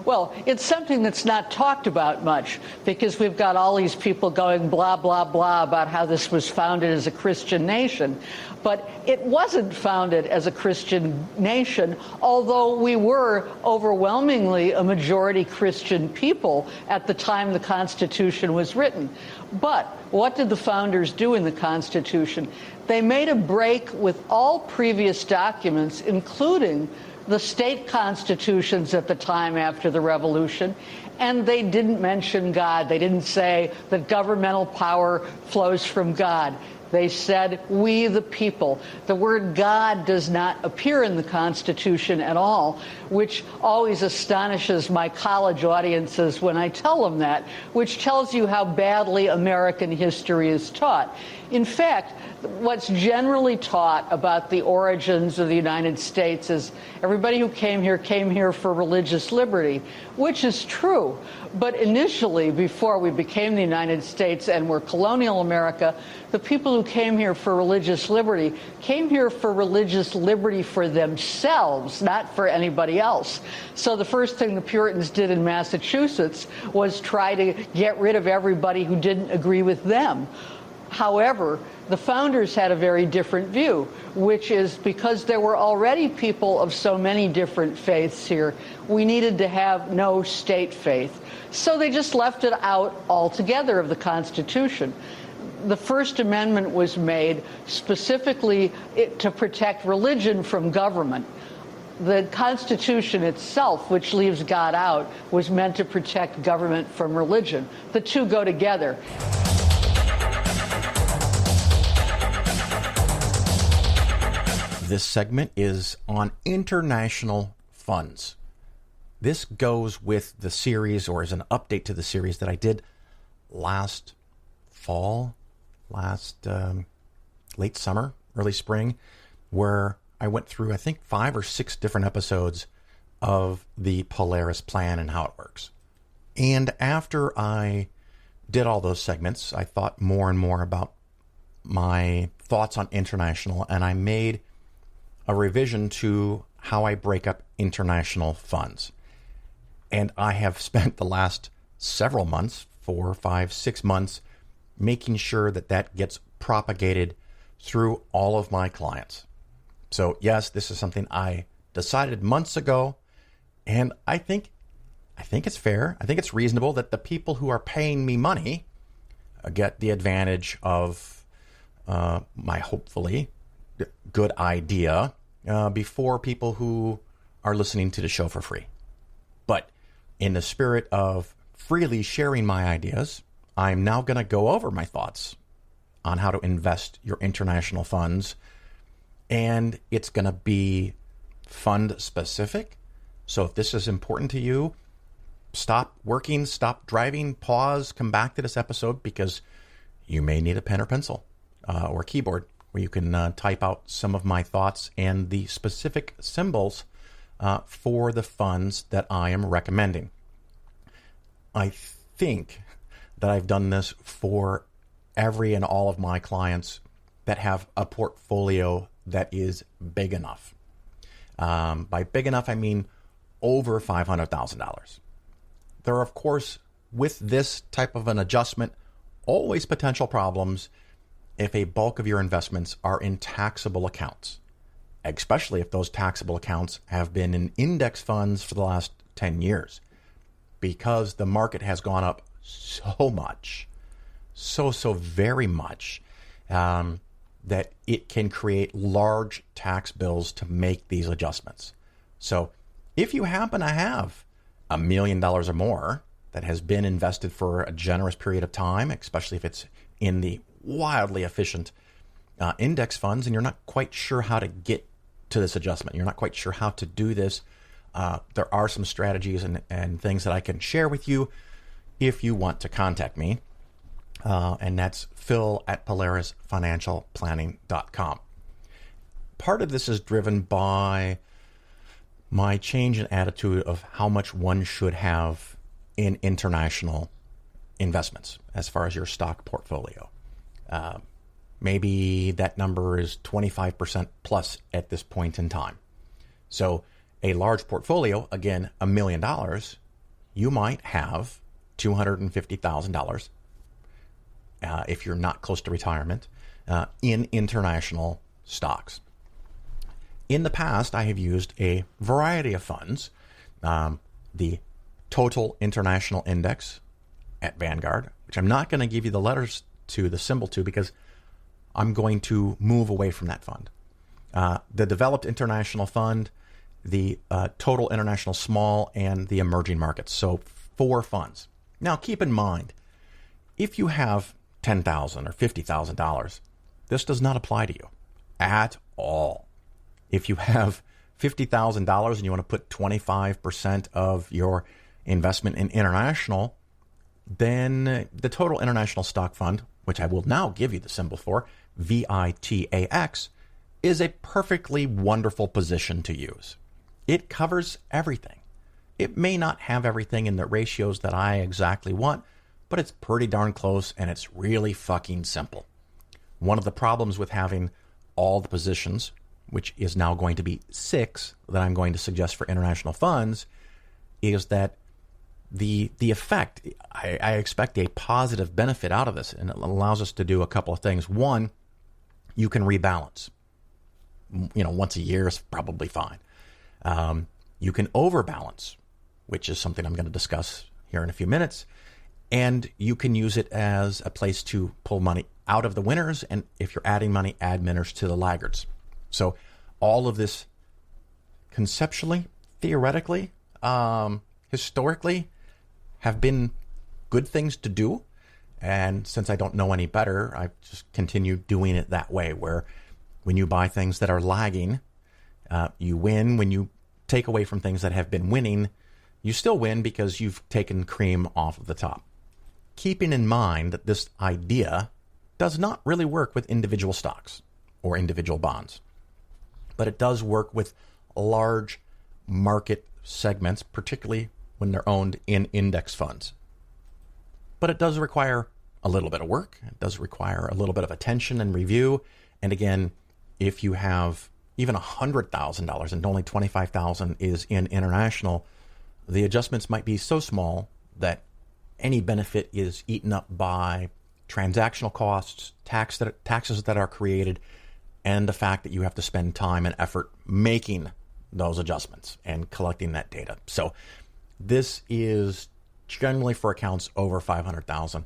Well, it's something that's not talked about much because we've got all these people going blah, blah, blah about how this was founded as a Christian nation. But it wasn't founded as a Christian nation, although we were overwhelmingly a majority Christian people at the time the Constitution was written. But what did the founders do in the Constitution? They made a break with all previous documents, including the state constitutions at the time after the Revolution, and they didn't mention God. They didn't say that governmental power flows from God. They said, we the people. The word God does not appear in the Constitution at all, which always astonishes my college audiences when I tell them that, which tells you how badly American history is taught. In fact, what's generally taught about the origins of the United States is everybody who came here for religious liberty, which is true. But initially, before we became the United States and were colonial America, the people who came here for religious liberty came here for religious liberty for themselves, not for anybody else. So the first thing the Puritans did in Massachusetts was try to get rid of everybody who didn't agree with them. However, the founders had a very different view, which is because there were already people of so many different faiths here, we needed to have no state faith. So they just left it out altogether of the Constitution. The First Amendment was made specifically to protect religion from government. The Constitution itself, which leaves God out, was meant to protect government from religion. The two go together. This segment is on international funds. This goes with the series, or is an update to the series that I did last fall, late summer, early spring, where I went through, I think, 5 or 6 different episodes of the Polaris plan and how it works. And after I did all those segments, I thought more and more about my thoughts on international, and I made a revision to how I break up international funds. And I have spent the last several months, 4, 5, 6 months, making sure that that gets propagated through all of my clients. So yes, this is something I decided months ago, and I think it's fair. I think it's reasonable that the people who are paying me money get the advantage of my hopefully good idea before people who are listening to the show for free. But in the spirit of freely sharing my ideas, I'm now going to go over my thoughts on how to invest your international funds. And it's going to be fund specific. So if this is important to you, stop working, stop driving, pause, come back to this episode, because you may need a pen or pencil or keyboard where you can type out some of my thoughts and the specific symbols for the funds that I am recommending. I think that I've done this for every and all of my clients that have a portfolio that is big enough. By big enough, I mean over $500,000. There are, of course, with this type of an adjustment, always potential problems if a bulk of your investments are in taxable accounts, especially if those taxable accounts have been in index funds for the last 10 years, because the market has gone up so much, so very much, that it can create large tax bills to make these adjustments. So if you happen to have $1 million or more that has been invested for a generous period of time, especially if it's in the wildly efficient index funds, and you're not quite sure how to get to this adjustment, you're not quite sure how to do this, there are some strategies and things that I can share with you if you want to contact me. And that's phil@polarisfinancialplanning.com. Part of this is driven by my change in attitude of how much one should have in international investments as far as your stock portfolio. Maybe that number is 25% plus at this point in time. So a large portfolio, again, $1 million, you might have $250,000 if you're not close to retirement in international stocks. In the past, I have used a variety of funds. The Total International Index at Vanguard, which I'm not going to give you the letters to, the symbol to, because I'm going to move away from that fund. The Developed International Fund, the Total International Small, and the Emerging Markets. So 4 funds. Now, keep in mind, if you have $10,000 or $50,000, this does not apply to you at all. If you have $50,000 and you want to put 25% of your investment in international, then the Total International Stock Fund, which I will now give you the symbol for, VITAX, is a perfectly wonderful position to use. It covers everything. It may not have everything in the ratios that I exactly want, but it's pretty darn close, and it's really fucking simple. One of the problems with having all the positions, which is now going to be 6 that I'm going to suggest for international funds, is that the effect, I expect a positive benefit out of this, and it allows us to do a couple of things. One, you can rebalance. Once a year is probably fine. You can overbalance, which is something I'm going to discuss here in a few minutes. And you can use it as a place to pull money out of the winners, and if you're adding money, add winners to the laggards. So all of this conceptually, theoretically, historically, have been good things to do. And since I don't know any better, I just continue doing it that way, where when you buy things that are lagging, you win. When you take away from things that have been winning, you still win because you've taken cream off of the top. Keeping in mind that this idea does not really work with individual stocks or individual bonds, but it does work with large market segments, particularly when they're owned in index funds. But it does require a little bit of work. It does require a little bit of attention and review. And again, if you have even $100,000 and only $25,000 is in international, the adjustments might be so small that any benefit is eaten up by transactional costs, taxes that are created, and the fact that you have to spend time and effort making those adjustments and collecting that data. So this is generally for accounts over 500,000.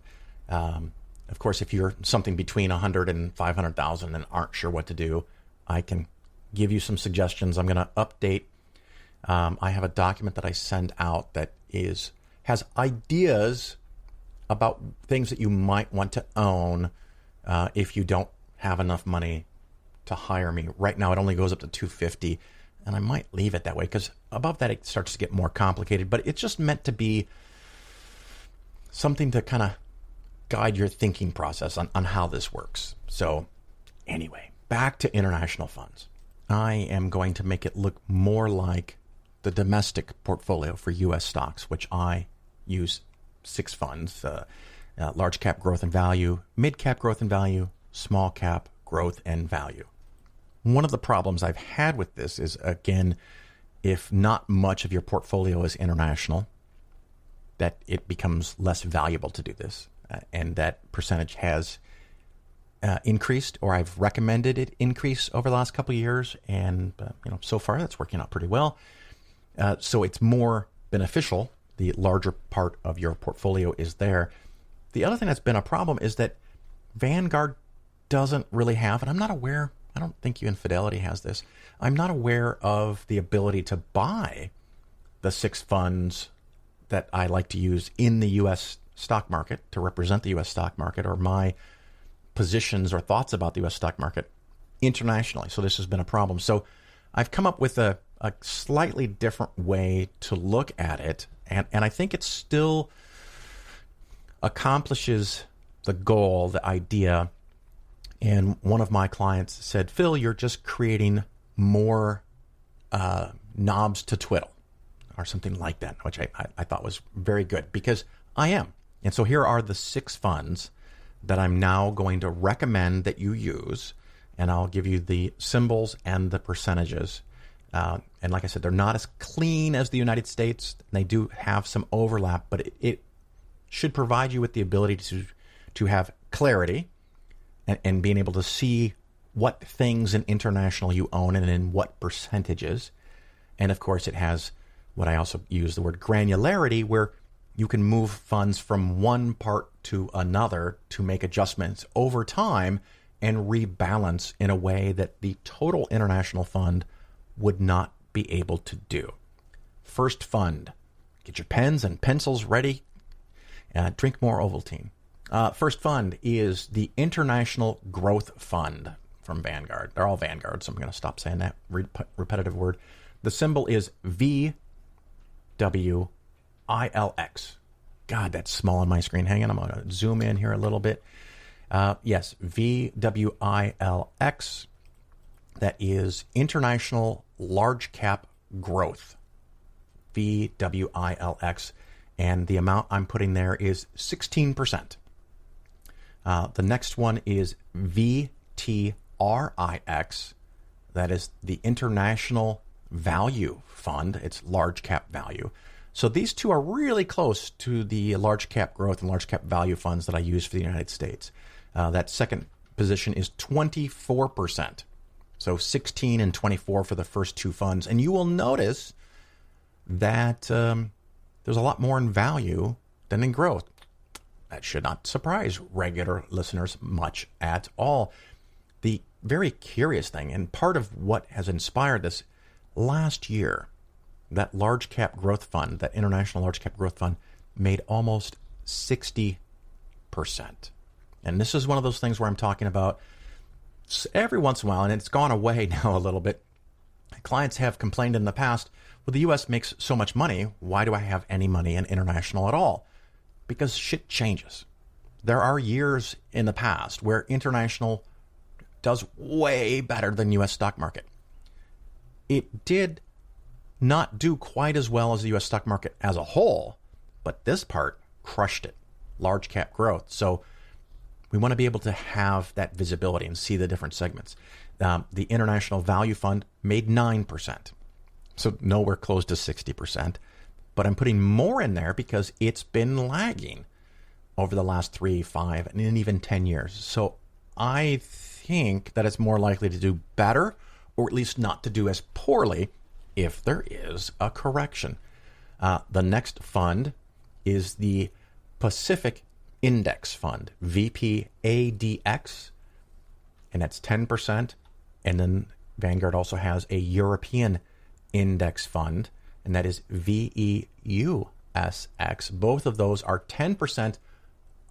Of course, if you're something between 100 and 500,000 and aren't sure what to do, I can give you some suggestions. I'm going to update. I have a document that I send out that has ideas about things that you might want to own if you don't have enough money to hire me. Right now, it only goes up to $250, and I might leave it that way because above that, it starts to get more complicated. But it's just meant to be something to kind of guide your thinking process on how this works. So anyway, back to international funds. I am going to make it look more like the domestic portfolio for U.S. stocks, which I use 6 funds, large cap growth and value, mid cap growth and value, small cap growth and value. One of the problems I've had with this is, again, if not much of your portfolio is international, that it becomes less valuable to do this. And that percentage has increased, or I've recommended it increase over the last couple of years. And so far that's working out pretty well. So it's more beneficial. The larger part of your portfolio is there. The other thing that's been a problem is that Vanguard doesn't really have, and I'm not aware, I don't think Fidelity has this, I'm not aware of the ability to buy the 6 funds that I like to use in the U.S. stock market to represent the U.S. stock market, or my positions or thoughts about the U.S. stock market internationally. So this has been a problem. So I've come up with a slightly different way to look at it. And I think it still accomplishes the goal, the idea. And one of my clients said, Phil, you're just creating more knobs to twiddle, or something like that, which I thought was very good, because I am. And so here are the 6 funds that I'm now going to recommend that you use, and I'll give you the symbols and the percentages. And like I said, they're not as clean as the United States. They do have some overlap, but it should provide you with the ability to have clarity and being able to see what things in international you own and in what percentages. And of course, it has what I also use the word granularity, where you can move funds from one part to another to make adjustments over time and rebalance in a way that the total international fund would not be able to do. First fund. Get your pens and pencils ready. Drink more Ovaltine. First fund is the International Growth Fund from Vanguard. They're all Vanguard, so I'm going to stop saying that repetitive word. The symbol is VWILX. God, that's small on my screen. Hang on, I'm going to zoom in here a little bit. Yes, VWILX. That is International Large Cap Growth. VWILX. And the amount I'm putting there is 16%. The next one is VTRIX. That is the International Value Fund. It's large cap value. So these two are really close to the large cap growth and large cap value funds that I use for the United States. That second position is 24%. So 16 and 24 for the first two funds. And you will notice that there's a lot more in value than in growth. That should not surprise regular listeners much at all. The very curious thing, and part of what has inspired this, last year, that large cap growth fund, that international large cap growth fund, made almost 60%. And this is one of those things where I'm talking about every once in a while, and it's gone away now a little bit. Clients have complained in the past, well, the U.S. makes so much money, why do I have any money in international at all? Because shit changes. There are years in the past where international does way better than U.S. stock market. It did not do quite as well as the U.S. stock market as a whole, but this part crushed it. Large cap growth. So we want to be able to have that visibility and see the different segments. The International Value Fund made 9%. So nowhere close to 60%. But I'm putting more in there because it's been lagging over the last 3, 5, and even 10 years. So I think that it's more likely to do better, or at least not to do as poorly if there is a correction. The next fund is the Pacific Index Fund, VPADX, and that's 10%. And then Vanguard also has a European Index Fund, and that is VEUSX. Both of those are 10%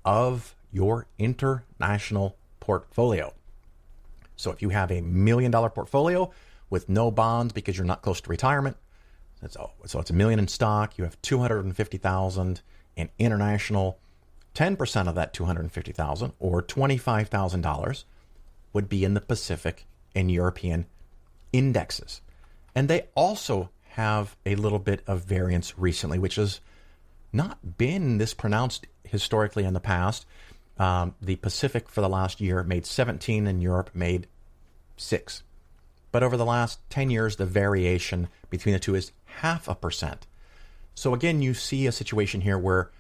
of your international portfolio. So if you have $1 million portfolio with no bonds because you're not close to retirement, so it's $1 million in stock, you have $250,000 in international, 10% of that $250,000 or $25,000 would be in the Pacific and European indexes. And they also have a little bit of variance recently, which has not been this pronounced historically in the past. The Pacific for the last year made 17 and Europe made 6. But over the last 10 years, the variation between the two is 0.5%. So again, you see a situation here where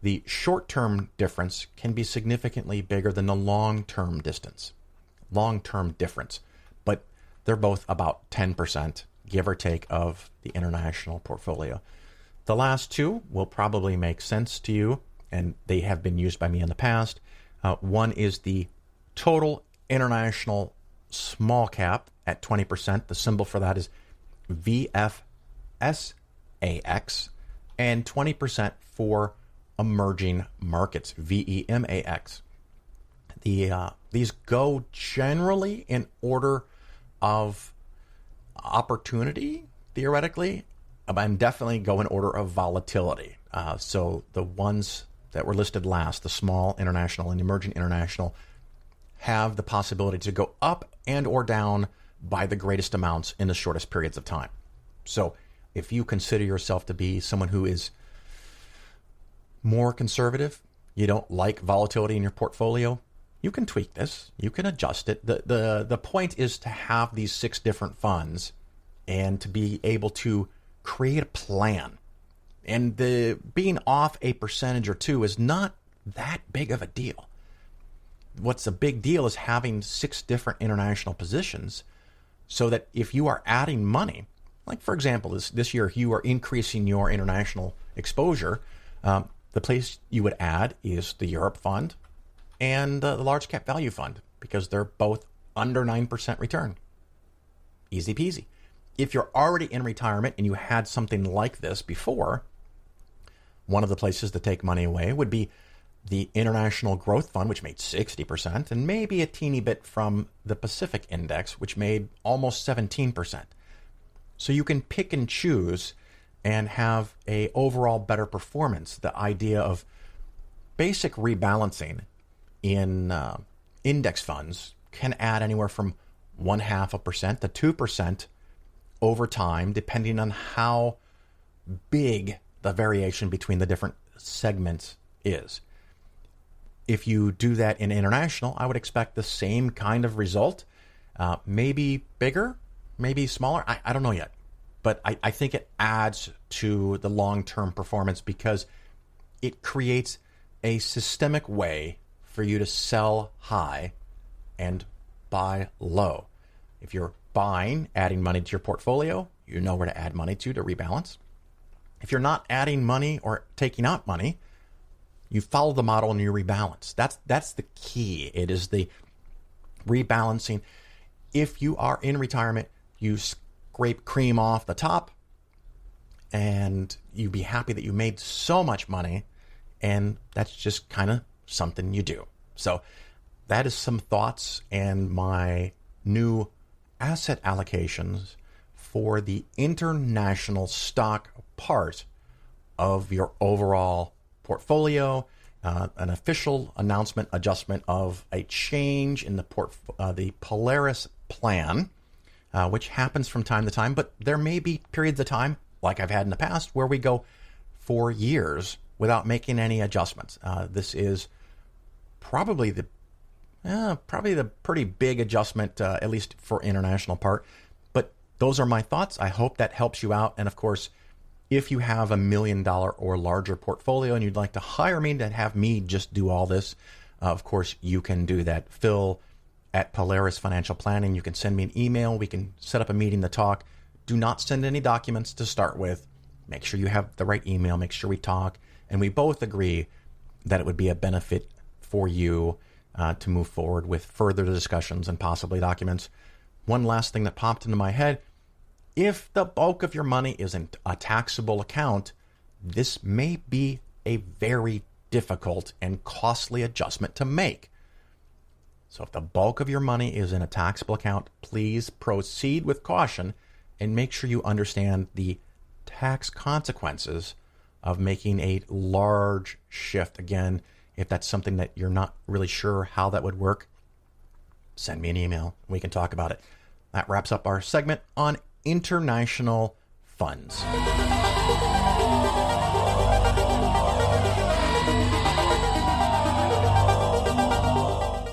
the short-term difference can be significantly bigger than the long-term difference. But they're both about 10%, give or take, of the international portfolio. The last two will probably make sense to you, and they have been used by me in the past. One is the Total International Small Cap at 20%. The symbol for that is VFSAX, and 20% for Emerging Markets, VEMAX. These go generally in order of opportunity, theoretically, and definitely go in order of volatility. So the ones that were listed last, the small international and emerging international, have the possibility to go up and or down by the greatest amounts in the shortest periods of time. So if you consider yourself to be someone who is more conservative, you don't like volatility in your portfolio, you can tweak this. You can adjust it. The point is to have these 6 different funds and to be able to create a plan. And the being off a percentage or two is not that big of a deal. What's a big deal is having 6 different international positions so that if you are adding money, like for example, this year you are increasing your international exposure, the place you would add is the Europe Fund and the Large Cap Value Fund, because they're both under 9% return. Easy peasy. If you're already in retirement and you had something like this before, one of the places to take money away would be the International Growth Fund, which made 60%, and maybe a teeny bit from the Pacific Index, which made almost 17%. So you can pick and choose and have a overall better performance. The idea of basic rebalancing in index funds can add anywhere from 0.5% to 2% over time, depending on how big the variation between the different segments is. If you do that in international, I would expect the same kind of result, maybe bigger, maybe smaller. I don't know yet. But I think it adds to the long-term performance because it creates a systemic way for you to sell high and buy low. If you're buying, adding money to your portfolio, you know where to add money to rebalance. If you're not adding money or taking out money, you follow the model and you rebalance. That's the key. It is the rebalancing. If you are in retirement, you scrape cream off the top and you be happy that you made so much money, and that's just kind of something you do. So that is some thoughts and my new asset allocations for the international stock part of your overall portfolio. An official announcement adjustment of a change in the Polaris plan, which happens from time to time, but there may be periods of time, like I've had in the past, where we go for years without making any adjustments. This is probably the pretty big adjustment, at least for international part. But those are my thoughts. I hope that helps you out. And of course, if you have $1 million or larger portfolio and you'd like to hire me to have me just do all this, of course, you can do that. Phil at Polaris Financial Planning. You can send me an email. We can set up a meeting to talk. Do not send any documents to start with. Make sure you have the right email. Make sure we talk. And we both agree that it would be a benefit for you to move forward with further discussions and possibly documents. One last thing that popped into my head. If the bulk of your money is in a taxable account, this may be a very difficult and costly adjustment to make. So if the bulk of your money is in a taxable account, please proceed with caution and make sure you understand the tax consequences of making a large shift. Again, if that's something that you're not really sure how that would work, send me an email. We can talk about it. That wraps up our segment on international funds.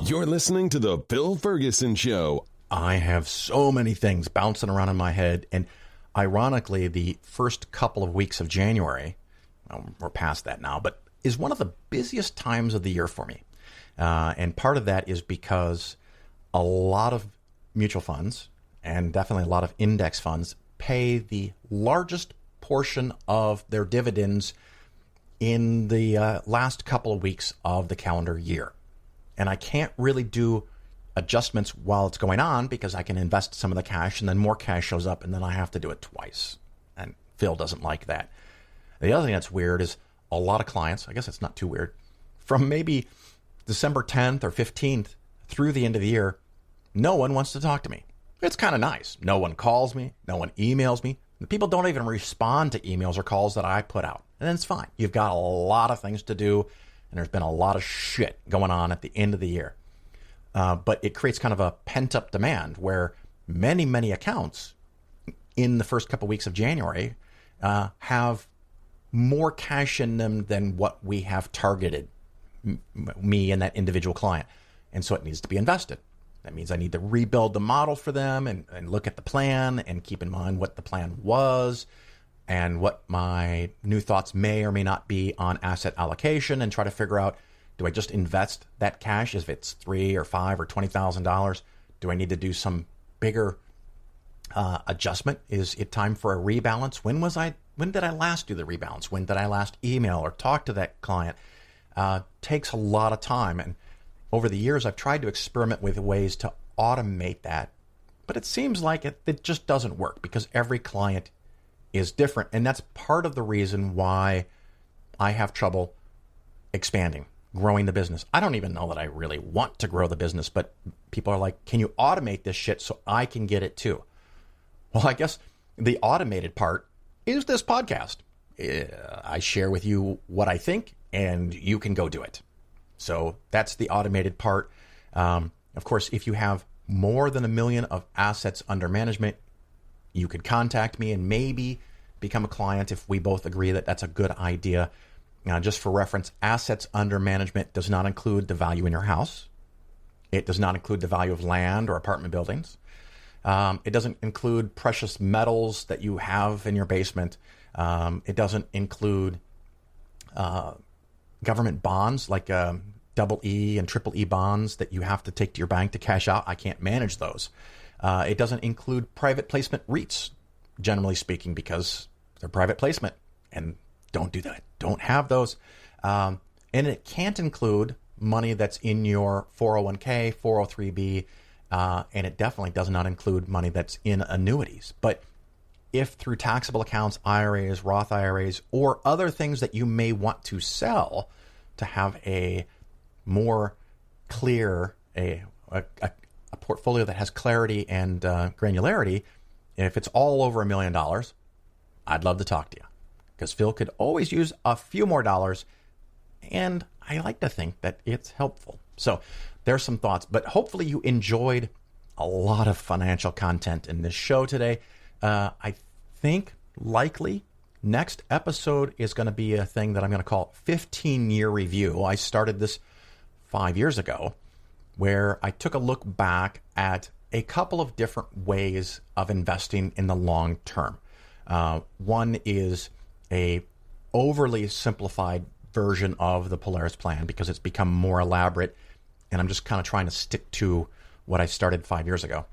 You're listening to The Bill Ferguson Show. I have so many things bouncing around in my head, and ironically, the first couple of weeks of January, we're past that now, but is one of the busiest times of the year for me. And part of that is because a lot of mutual funds and definitely a lot of index funds pay the largest portion of their dividends in the last couple of weeks of the calendar year. And I can't really do adjustments while it's going on because I can invest some of the cash and then more cash shows up and then I have to do it twice. And Phil doesn't like that. The other thing that's weird is a lot of clients, I guess it's not too weird, from maybe December 10th or 15th through the end of the year, no one wants to talk to me. It's kind of nice. No one calls me. No one emails me. People don't even respond to emails or calls that I put out. And it's fine. You've got a lot of things to do, and there's been a lot of shit going on at the end of the year. But it creates kind of a pent-up demand where many, many accounts in the first couple weeks of January have more cash in them than what we have targeted, me and that individual client. And so it needs to be invested. That means I need to rebuild the model for them and look at the plan and keep in mind what the plan was and what my new thoughts may or may not be on asset allocation, and try to figure out, do I just invest that cash if it's $3 or $5 or $20,000? Do I need to do some bigger adjustment? Is it time for a rebalance? When did I last do the rebalance? When did I last email or talk to that client? Takes a lot of time. And over the years, I've tried to experiment with ways to automate that, but it seems like it just doesn't work because every client is different. And that's part of the reason why I have trouble expanding, growing the business. I don't even know that I really want to grow the business, but people are like, can you automate this shit so I can get it too? Well, I guess the automated part is this podcast. I share with you what I think, and you can go do it. So that's the automated part. Of course, if you have more than $1 million of assets under management, you could contact me and maybe become a client if we both agree that that's a good idea. Now, just for reference, assets under management does not include the value in your house. It does not include the value of land or apartment buildings. It doesn't include precious metals that you have in your basement. It doesn't include government bonds like double E and triple E bonds that you have to take to your bank to cash out. I can't manage those. It doesn't include private placement REITs, generally speaking, because they're private placement, and don't do that. Don't have those. And it can't include money that's in your 401k, 403b, and it definitely does not include money that's in annuities. But if through taxable accounts, IRAs, Roth IRAs, or other things that you may want to sell to have a more clear, a portfolio that has clarity and granularity, if it's all over $1 million, I'd love to talk to you, because Phil could always use a few more dollars, and I like to think that it's helpful. So there's some thoughts, but hopefully you enjoyed a lot of financial content in this show today. I think likely next episode is going to be a thing that I'm going to call 15-year review. I started this 5 years ago, where I took a look back at a couple of different ways of investing in the long term. One is a overly simplified version of the Polaris plan because it's become more elaborate, and I'm just kind of trying to stick to what I started 5 years ago.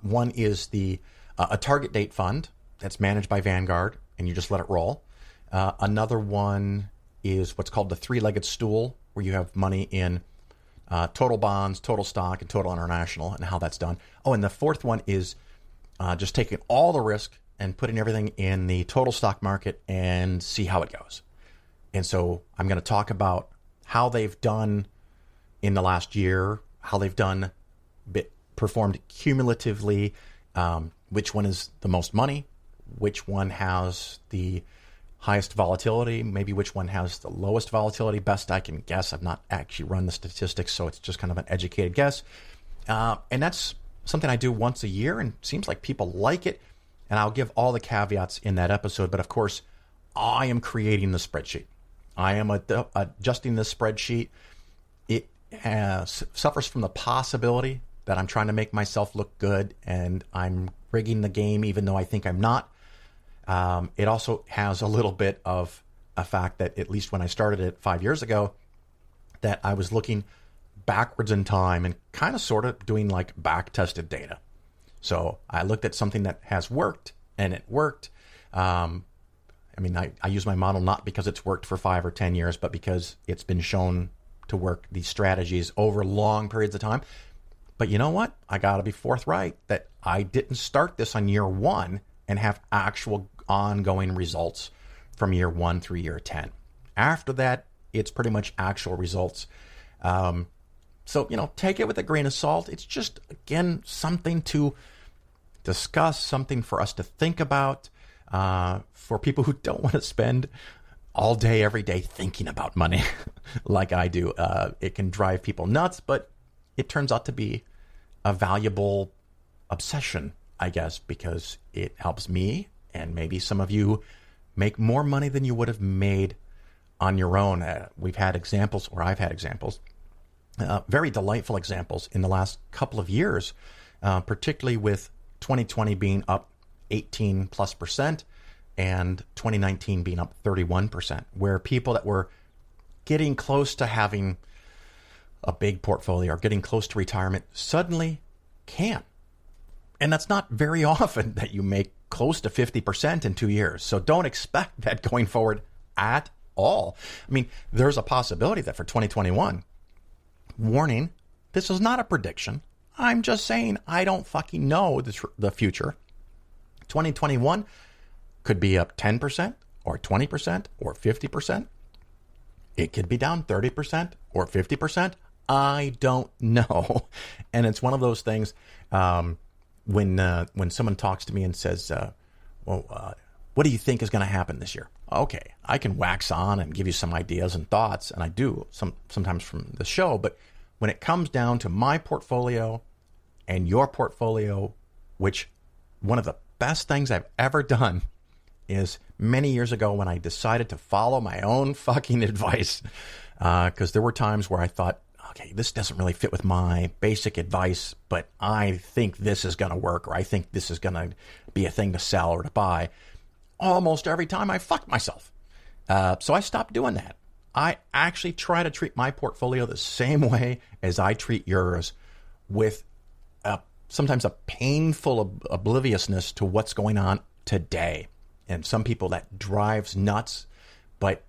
One is a target date fund that's managed by Vanguard, and you just let it roll. Another one is what's called the three-legged stool, where you have money in total bonds, total stock, and total international, and how that's done. Oh, and the fourth one is just taking all the risk and putting everything in the total stock market and see how it goes. And so I'm going to talk about how they've done in the last year, how they've done, performed cumulatively, which one is the most money, which one has the highest volatility, maybe which one has the lowest volatility, best I can guess. I've not actually run the statistics, so it's just kind of an educated guess. And that's something I do once a year, and it seems like people like it. And I'll give all the caveats in that episode. But of course, I am creating the spreadsheet. I am adjusting this spreadsheet. It suffers from the possibility that I'm trying to make myself look good and I'm rigging the game even though I think I'm not. It also has a little bit of a fact that, at least when I started it 5 years ago, that I was looking backwards in time and kind of sort of doing like back-tested data. So I looked at something that has worked, and it worked. I use my model not because it's worked for 5 or 10 years, but because it's been shown to work, these strategies, over long periods of time. But you know what? I got to be forthright that I didn't start this on year 1 and have actual ongoing results from year 1 through year 10. After that, it's pretty much actual results. So, take it with a grain of salt. It's just, again, something to discuss, something for us to think about, for people who don't want to spend all day, every day thinking about money like I do. It can drive people nuts, but it turns out to be a valuable obsession, I guess, because it helps me and maybe some of you make more money than you would have made on your own. I've had examples very delightful examples in the last couple of years, particularly with 2020 being up 18+% and 2019 being up 31%, where people that were getting close to having a big portfolio or getting close to retirement suddenly can. And that's not very often that you make close to 50% in 2 years. So don't expect that going forward at all. I mean, there's a possibility that for 2021, warning, this is not a prediction. I'm just saying I don't fucking know the future. 2021 could be up 10% or 20% or 50%. It could be down 30% or 50%. I don't know. And it's one of those things when someone talks to me and says, what do you think is going to happen this year? Okay, I can wax on and give you some ideas and thoughts, and I do sometimes from the show, but when it comes down to my portfolio and your portfolio, which one of the best things I've ever done is many years ago when I decided to follow my own fucking advice, because there were times where I thought, okay, this doesn't really fit with my basic advice, but I think this is going to work, or I think this is going to be a thing to sell or to buy. Almost every time I fucked myself. So I stopped doing that. I actually try to treat my portfolio the same way as I treat yours, with sometimes a painful obliviousness to what's going on today. And some people that drives nuts. But,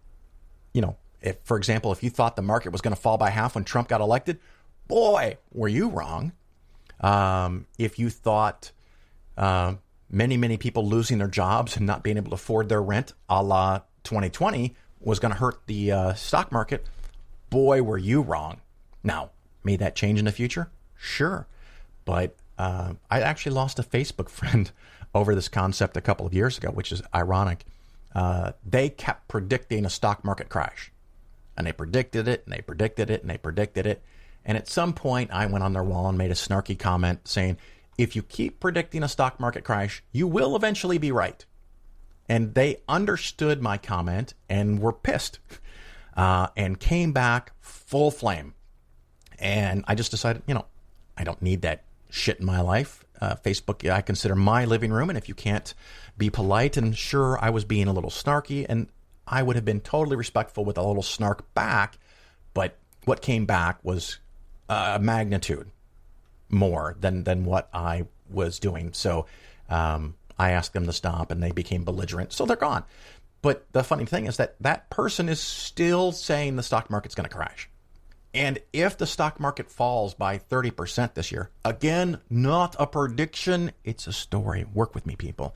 you know, if, for example, if you thought the market was going to fall by half when Trump got elected, boy, were you wrong. If you thought many people losing their jobs and not being able to afford their rent, a la 2020, was going to hurt the stock market, boy, were you wrong. Now, may that change in the future? Sure. But I actually lost a Facebook friend over this concept a couple of years ago, which is ironic. They kept predicting a stock market crash. And they predicted it, and they predicted it, and they predicted it. And at some point, I went on their wall and made a snarky comment saying, if you keep predicting a stock market crash, you will eventually be right. And they understood my comment and were pissed and came back full flame. And I just decided, you know, I don't need that shit in my life. Facebook, I consider my living room. And if you can't be polite, and sure, I was being a little snarky, and I would have been totally respectful with a little snark back. But what came back was a magnitude more than what I was doing. So I asked them to stop, and they became belligerent. So they're gone. But the funny thing is that person is still saying the stock market's going to crash. And if the stock market falls by 30% this year, again, not a prediction, it's a story. Work with me, people.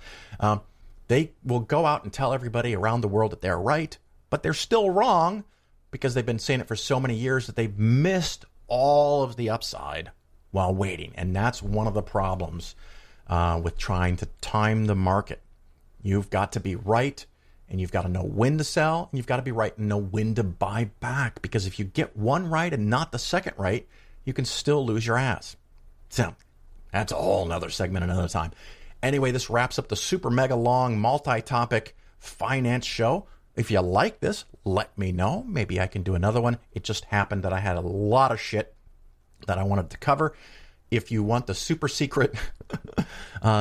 They will go out and tell everybody around the world that they're right, but they're still wrong because they've been saying it for so many years that they've missed all of the upside while waiting. And that's one of the problems with trying to time the market. You've got to be right, and you've got to know when to sell, and you've got to be right and know when to buy back. Because if you get one right and not the second right, you can still lose your ass. So that's a whole nother segment another time. Anyway, this wraps up the super mega long multi-topic finance show. If you like this, let me know. Maybe I can do another one. It just happened that I had a lot of shit that I wanted to cover. If you want the super secret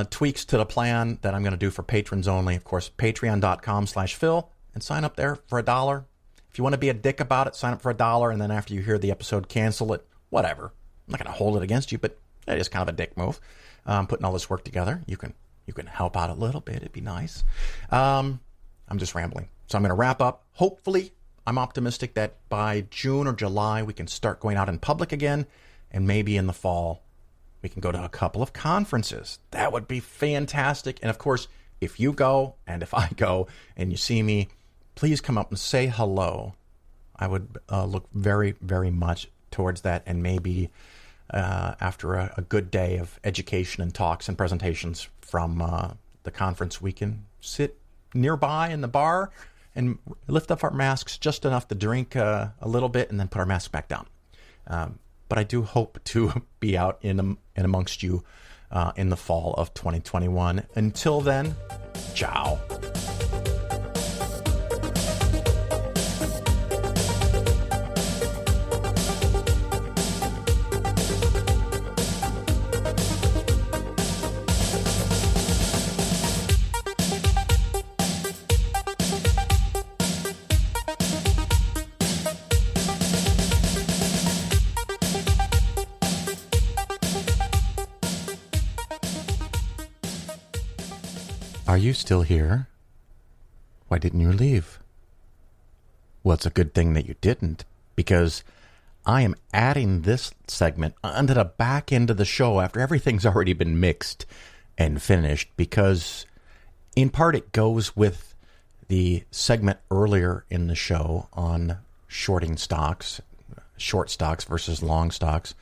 tweaks to the plan that I'm going to do for patrons only, of course, patreon.com/Phil, and sign up there for $1. If you want to be a dick about it, sign up for $1, and then after you hear the episode, cancel it. Whatever. I'm not going to hold it against you, but it is kind of a dick move. Putting all this work together, you can help out a little bit. It'd be nice. I'm just rambling. So I'm going to wrap up. Hopefully, I'm optimistic that by June or July, we can start going out in public again. And maybe in the fall, we can go to a couple of conferences. That would be fantastic. And of course, if you go and if I go and you see me, please come up and say hello. I would look very, very much towards that. And maybe after a good day of education and talks and presentations from the conference, we can sit nearby in the bar and lift up our masks just enough to drink a little bit and then put our masks back down. But I do hope to be out in amongst you in the fall of 2021. Until then, ciao. Are you still here? Why didn't you leave? Well, it's a good thing that you didn't, because I am adding this segment onto the back end of the show after everything's already been mixed and finished, because in part it goes with the segment earlier in the show on shorting stocks, short stocks versus long stocks,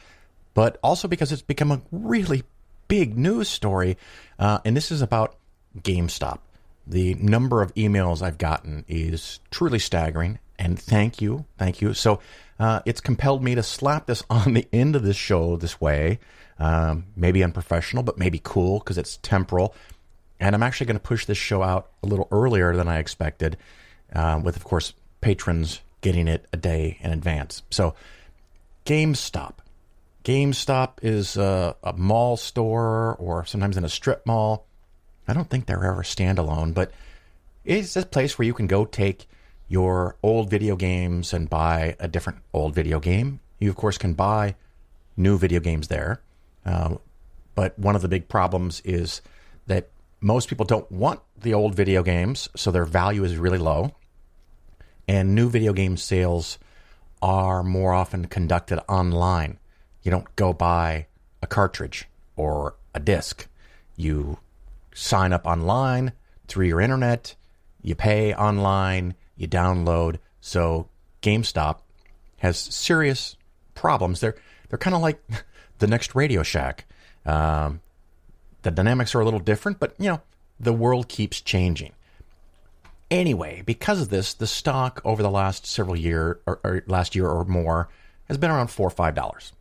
but also because it's become a really big news story, and this is about GameStop. The number of emails I've gotten is truly staggering, and thank you. So it's compelled me to slap this on the end of this show this way, maybe unprofessional, but maybe cool because it's temporal. And I'm actually going to push this show out a little earlier than I expected, with, of course, patrons getting it a day in advance. So GameStop. GameStop is a mall store, or sometimes in a strip mall. I don't think they're ever standalone, but it's a place where you can go take your old video games and buy a different old video game. You, of course, can buy new video games there. But one of the big problems is that most people don't want the old video games, so their value is really low. And new video game sales are more often conducted online. You don't go buy a cartridge or a disc. You sign up online through your internet, you pay online, you download. So GameStop has serious problems. They're kind of like the next Radio Shack. The dynamics are a little different, but the world keeps changing. Anyway, because of this, the stock over the last several years, or last year or more, has been around $4 or $5.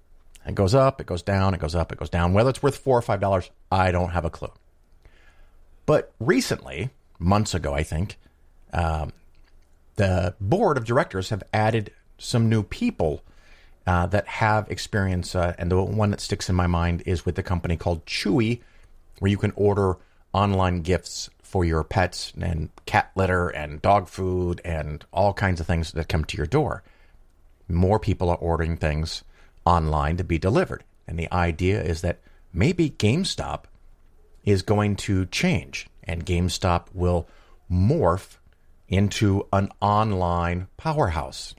It goes up, it goes down, it goes up, it goes down. Whether it's worth $4 or $5, I don't have a clue. But recently, months ago, I think, the board of directors have added some new people that have experience, and the one that sticks in my mind is with the company called Chewy, where you can order online gifts for your pets and cat litter and dog food and all kinds of things that come to your door. More people are ordering things online to be delivered. And the idea is that maybe GameStop is going to change, and GameStop will morph into an online powerhouse.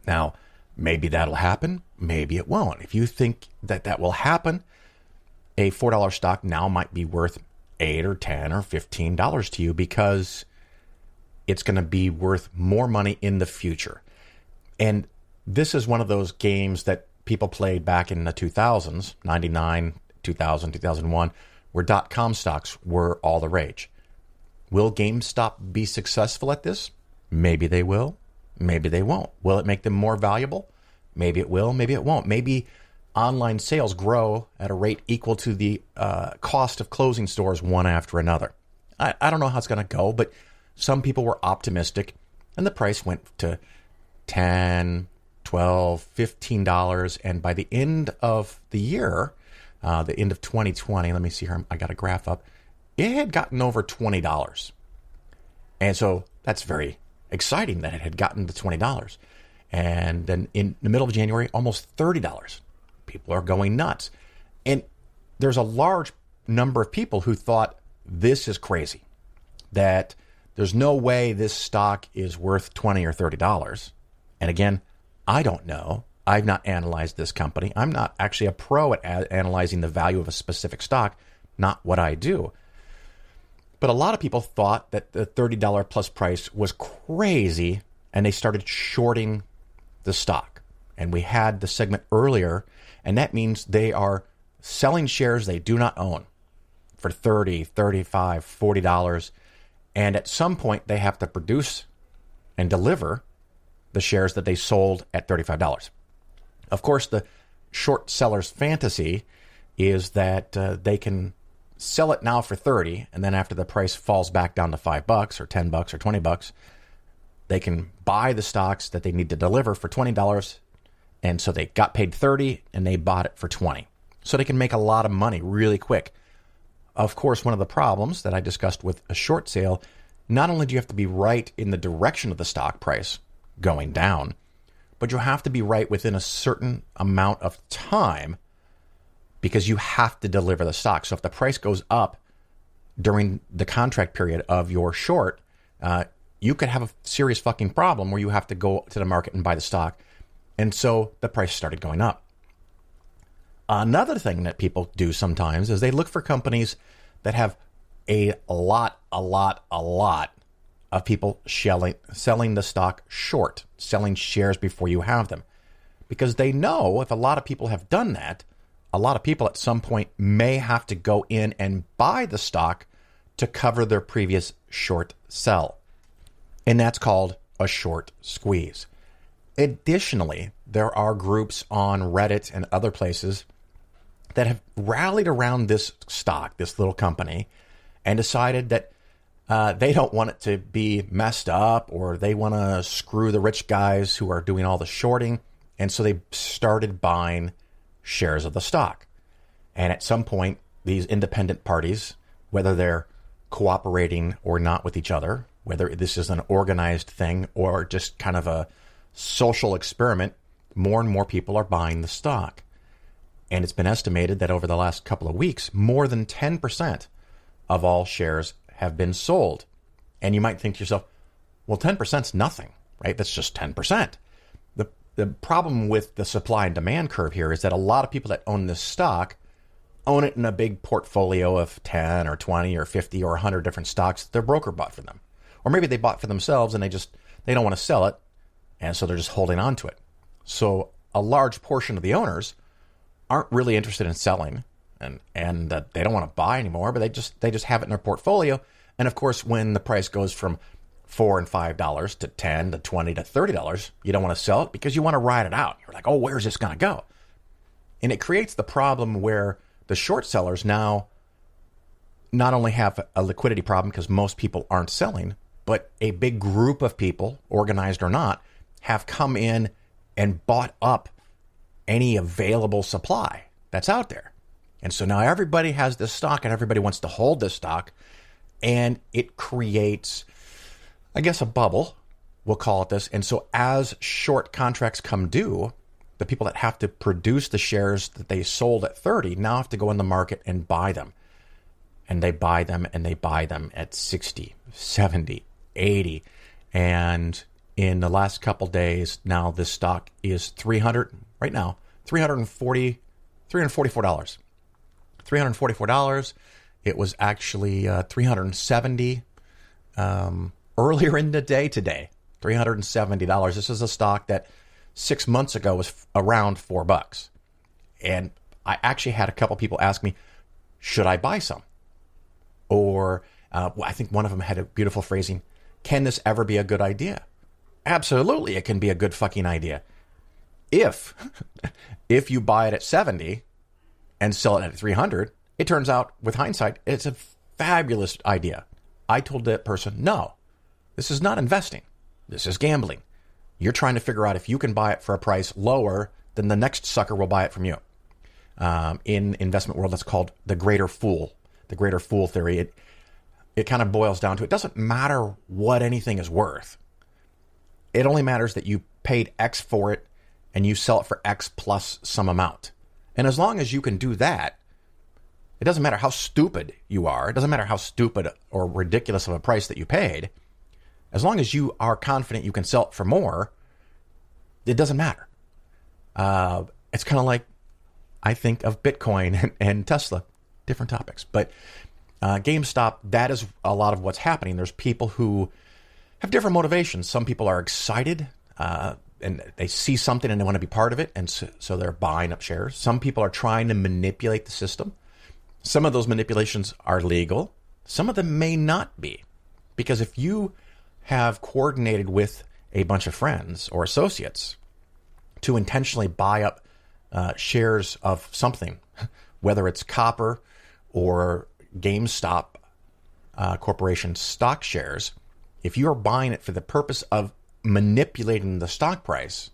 Now, maybe that'll happen, maybe it won't. If you think that will happen, a $4 stock now might be worth $8 or $10 or $15 to you, because it's going to be worth more money in the future. And this is one of those games that people played back in the 2000s, 99, 2000, 2001, where .com stocks were all the rage. Will GameStop be successful at this? Maybe they will. Maybe they won't. Will it make them more valuable? Maybe it will. Maybe it won't. Maybe online sales grow at a rate equal to the cost of closing stores one after another. I don't know how it's going to go, but some people were optimistic, and the price went to $10, $12, $15, and by the end of the year, the end of 2020, let me see here, I got a graph up, it had gotten over $20. And so that's very exciting that it had gotten to $20. And then in the middle of January, almost $30. People are going nuts. And there's a large number of people who thought this is crazy, that there's no way this stock is worth $20 or $30. And again, I don't know. I've not analyzed this company. I'm not actually a pro at analyzing the value of a specific stock, not what I do. But a lot of people thought that the $30 plus price was crazy, and they started shorting the stock. And we had the segment earlier, and that means they are selling shares they do not own for $30, $35, $40. And at some point, they have to produce and deliver the shares that they sold at $35. Of course, the short seller's fantasy is that they can sell it now for $30, and then after the price falls back down to $5 or $10 or $20, they can buy the stocks that they need to deliver for $20, and so they got paid $30 and they bought it for $20. So they can make a lot of money really quick. Of course, one of the problems that I discussed with a short sale, not only do you have to be right in the direction of the stock price going down, but you have to be right within a certain amount of time, because you have to deliver the stock. So if the price goes up during the contract period of your short, you could have a serious fucking problem where you have to go to the market and buy the stock. And so the price started going up. Another thing that people do sometimes is they look for companies that have a lot of people selling the stock short, selling shares before you have them. Because they know if a lot of people have done that, a lot of people at some point may have to go in and buy the stock to cover their previous short sell. And that's called a short squeeze. Additionally, there are groups on Reddit and other places that have rallied around this stock, this little company, and decided that they don't want it to be messed up, or they want to screw the rich guys who are doing all the shorting. And so they started buying shares of the stock. And at some point, these independent parties, whether they're cooperating or not with each other, whether this is an organized thing or just kind of a social experiment, more and more people are buying the stock. And it's been estimated that over the last couple of weeks, more than 10% of all shares have been sold. And you might think to yourself, well, 10% is nothing, right? That's just 10%. The problem with the supply and demand curve here is that a lot of people that own this stock own it in a big portfolio of 10 or 20 or 50 or 100 different stocks their broker bought for them. Or maybe they bought for themselves and they don't want to sell it, and so they're just holding on to it. So a large portion of the owners aren't really interested in selling, and they don't want to buy anymore, but they just have it in their portfolio. And of course, when the price goes from $4 and $5 to $10 to $20 to $30, you don't want to sell it because you want to ride it out. You're like, oh, where's this going to go? And it creates the problem where the short sellers now not only have a liquidity problem because most people aren't selling, but a big group of people, organized or not, have come in and bought up any available supply that's out there. And so now everybody has this stock and everybody wants to hold this stock, and it creates, I guess, a bubble, we'll call it this. And so as short contracts come due, the people that have to produce the shares that they sold at 30 now have to go in the market and buy them. And they buy them and they buy them at 60, 70, 80. And in the last couple days, now this stock is $344. $344. It was actually $370 earlier in the day today. $370. This is a stock that 6 months ago was around $4. And I actually had a couple people ask me, should I buy some? Or I think one of them had a beautiful phrasing, can this ever be a good idea? Absolutely, it can be a good fucking idea. If you buy it at 70 and sell it at 300, it turns out, with hindsight, it's a fabulous idea. I told that person, no, this is not investing. This is gambling. You're trying to figure out if you can buy it for a price lower than the next sucker will buy it from you. In investment world, that's called the greater fool theory. It kind of boils down to, it doesn't matter what anything is worth. It only matters that you paid X for it and you sell it for X plus some amount. And as long as you can do that, it doesn't matter how stupid you are. It doesn't matter how stupid or ridiculous of a price that you paid. As long as you are confident you can sell it for more, it doesn't matter. It's kind of like, I think of Bitcoin and Tesla, different topics. But GameStop, that is a lot of what's happening. There's people who have different motivations. Some people are excited and they see something and they want to be part of it, and so they're buying up shares. Some people are trying to manipulate the system. Some of those manipulations are legal. Some of them may not be. Because if you have coordinated with a bunch of friends or associates to intentionally buy up shares of something, whether it's copper or GameStop Corporation stock shares, if you are buying it for the purpose of manipulating the stock price,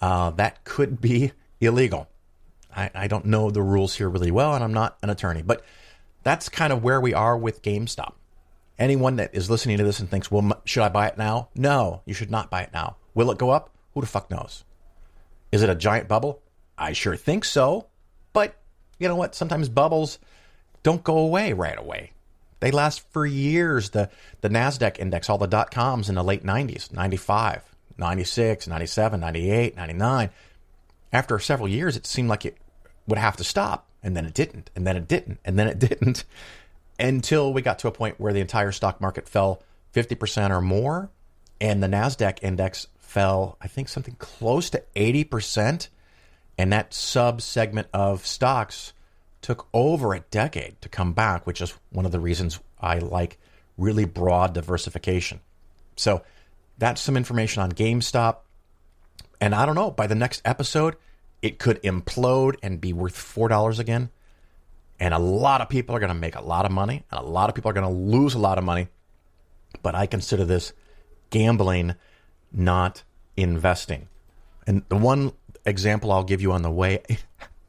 that could be illegal. I don't know the rules here really well, and I'm not an attorney, but that's kind of where we are with GameStop. Anyone that is listening to this and thinks, well, should I buy it now? No, you should not buy it now. Will it go up? Who the fuck knows? Is it a giant bubble? I sure think so. But you know what? Sometimes bubbles don't go away right away. They last for years. The NASDAQ index, all the dot-coms in the late 90s, 95, 96, 97, 98, 99. After several years, it seemed like it would have to stop. And then it didn't. And then it didn't. And then it didn't. Until we got to a point where the entire stock market fell 50% or more. And the NASDAQ index fell, I think, something close to 80%. And that sub-segment of stocks took over a decade to come back, which is one of the reasons I like really broad diversification. So that's some information on GameStop. And I don't know, by the next episode, it could implode and be worth $4 again. And a lot of people are going to make a lot of money, and a lot of people are going to lose a lot of money. But I consider this gambling, not investing. And the one example I'll give you on the way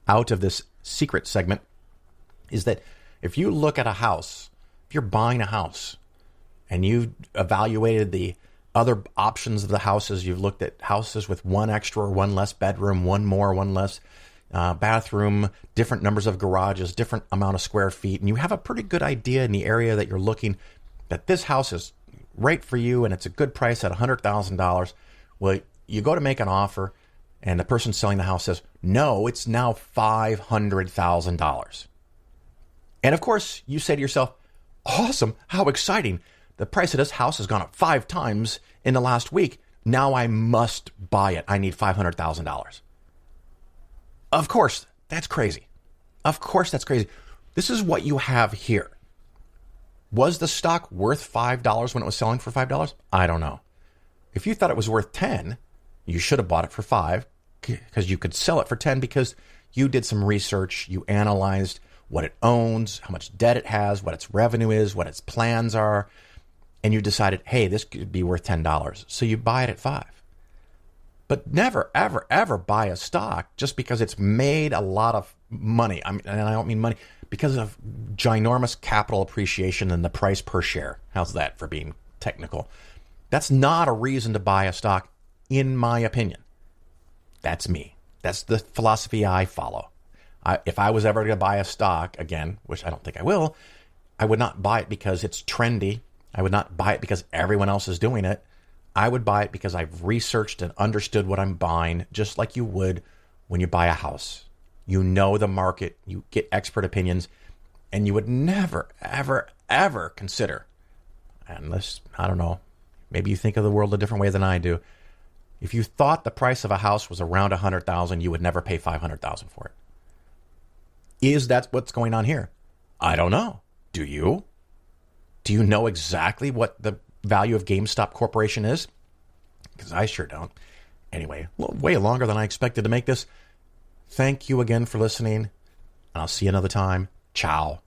out of this secret segment is that if you look at a house, if you're buying a house and you've evaluated the other options of the houses, you've looked at houses with one extra or one less bedroom, one more, one less bathroom, different numbers of garages, different amount of square feet, and you have a pretty good idea in the area that you're looking that this house is right for you and it's a good price at $100,000. Well, you go to make an offer and the person selling the house says, no, it's now $500,000. And of course, you say to yourself, awesome, how exciting. The price of this house has gone up 5 times in the last week. Now I must buy it. I need $500,000. Of course, that's crazy. Of course, that's crazy. This is what you have here. Was the stock worth $5 when it was selling for $5? I don't know. If you thought it was worth 10, you should have bought it for 5 because you could sell it for 10 because you did some research, you analyzed what it owns, how much debt it has, what its revenue is, what its plans are, and you decided, hey, this could be worth $10. So you buy it at 5. But never, ever, ever buy a stock just because it's made a lot of money. And I don't mean money, because of ginormous capital appreciation and the price per share. How's that for being technical? That's not a reason to buy a stock, in my opinion. That's me. That's the philosophy I follow. If I was ever going to buy a stock again, which I don't think I will, I would not buy it because it's trendy. I would not buy it because everyone else is doing it. I would buy it because I've researched and understood what I'm buying, just like you would when you buy a house. You know the market, you get expert opinions, and you would never, ever, ever consider, unless, I don't know, maybe you think of the world a different way than I do. If you thought the price of a house was around $100,000, you would never pay $500,000 for it. Is that what's going on here? I don't know. Do you? Do you know exactly what the value of GameStop Corporation is? Because I sure don't. Anyway, way longer than I expected to make this. Thank you again for listening, and I'll see you another time. Ciao.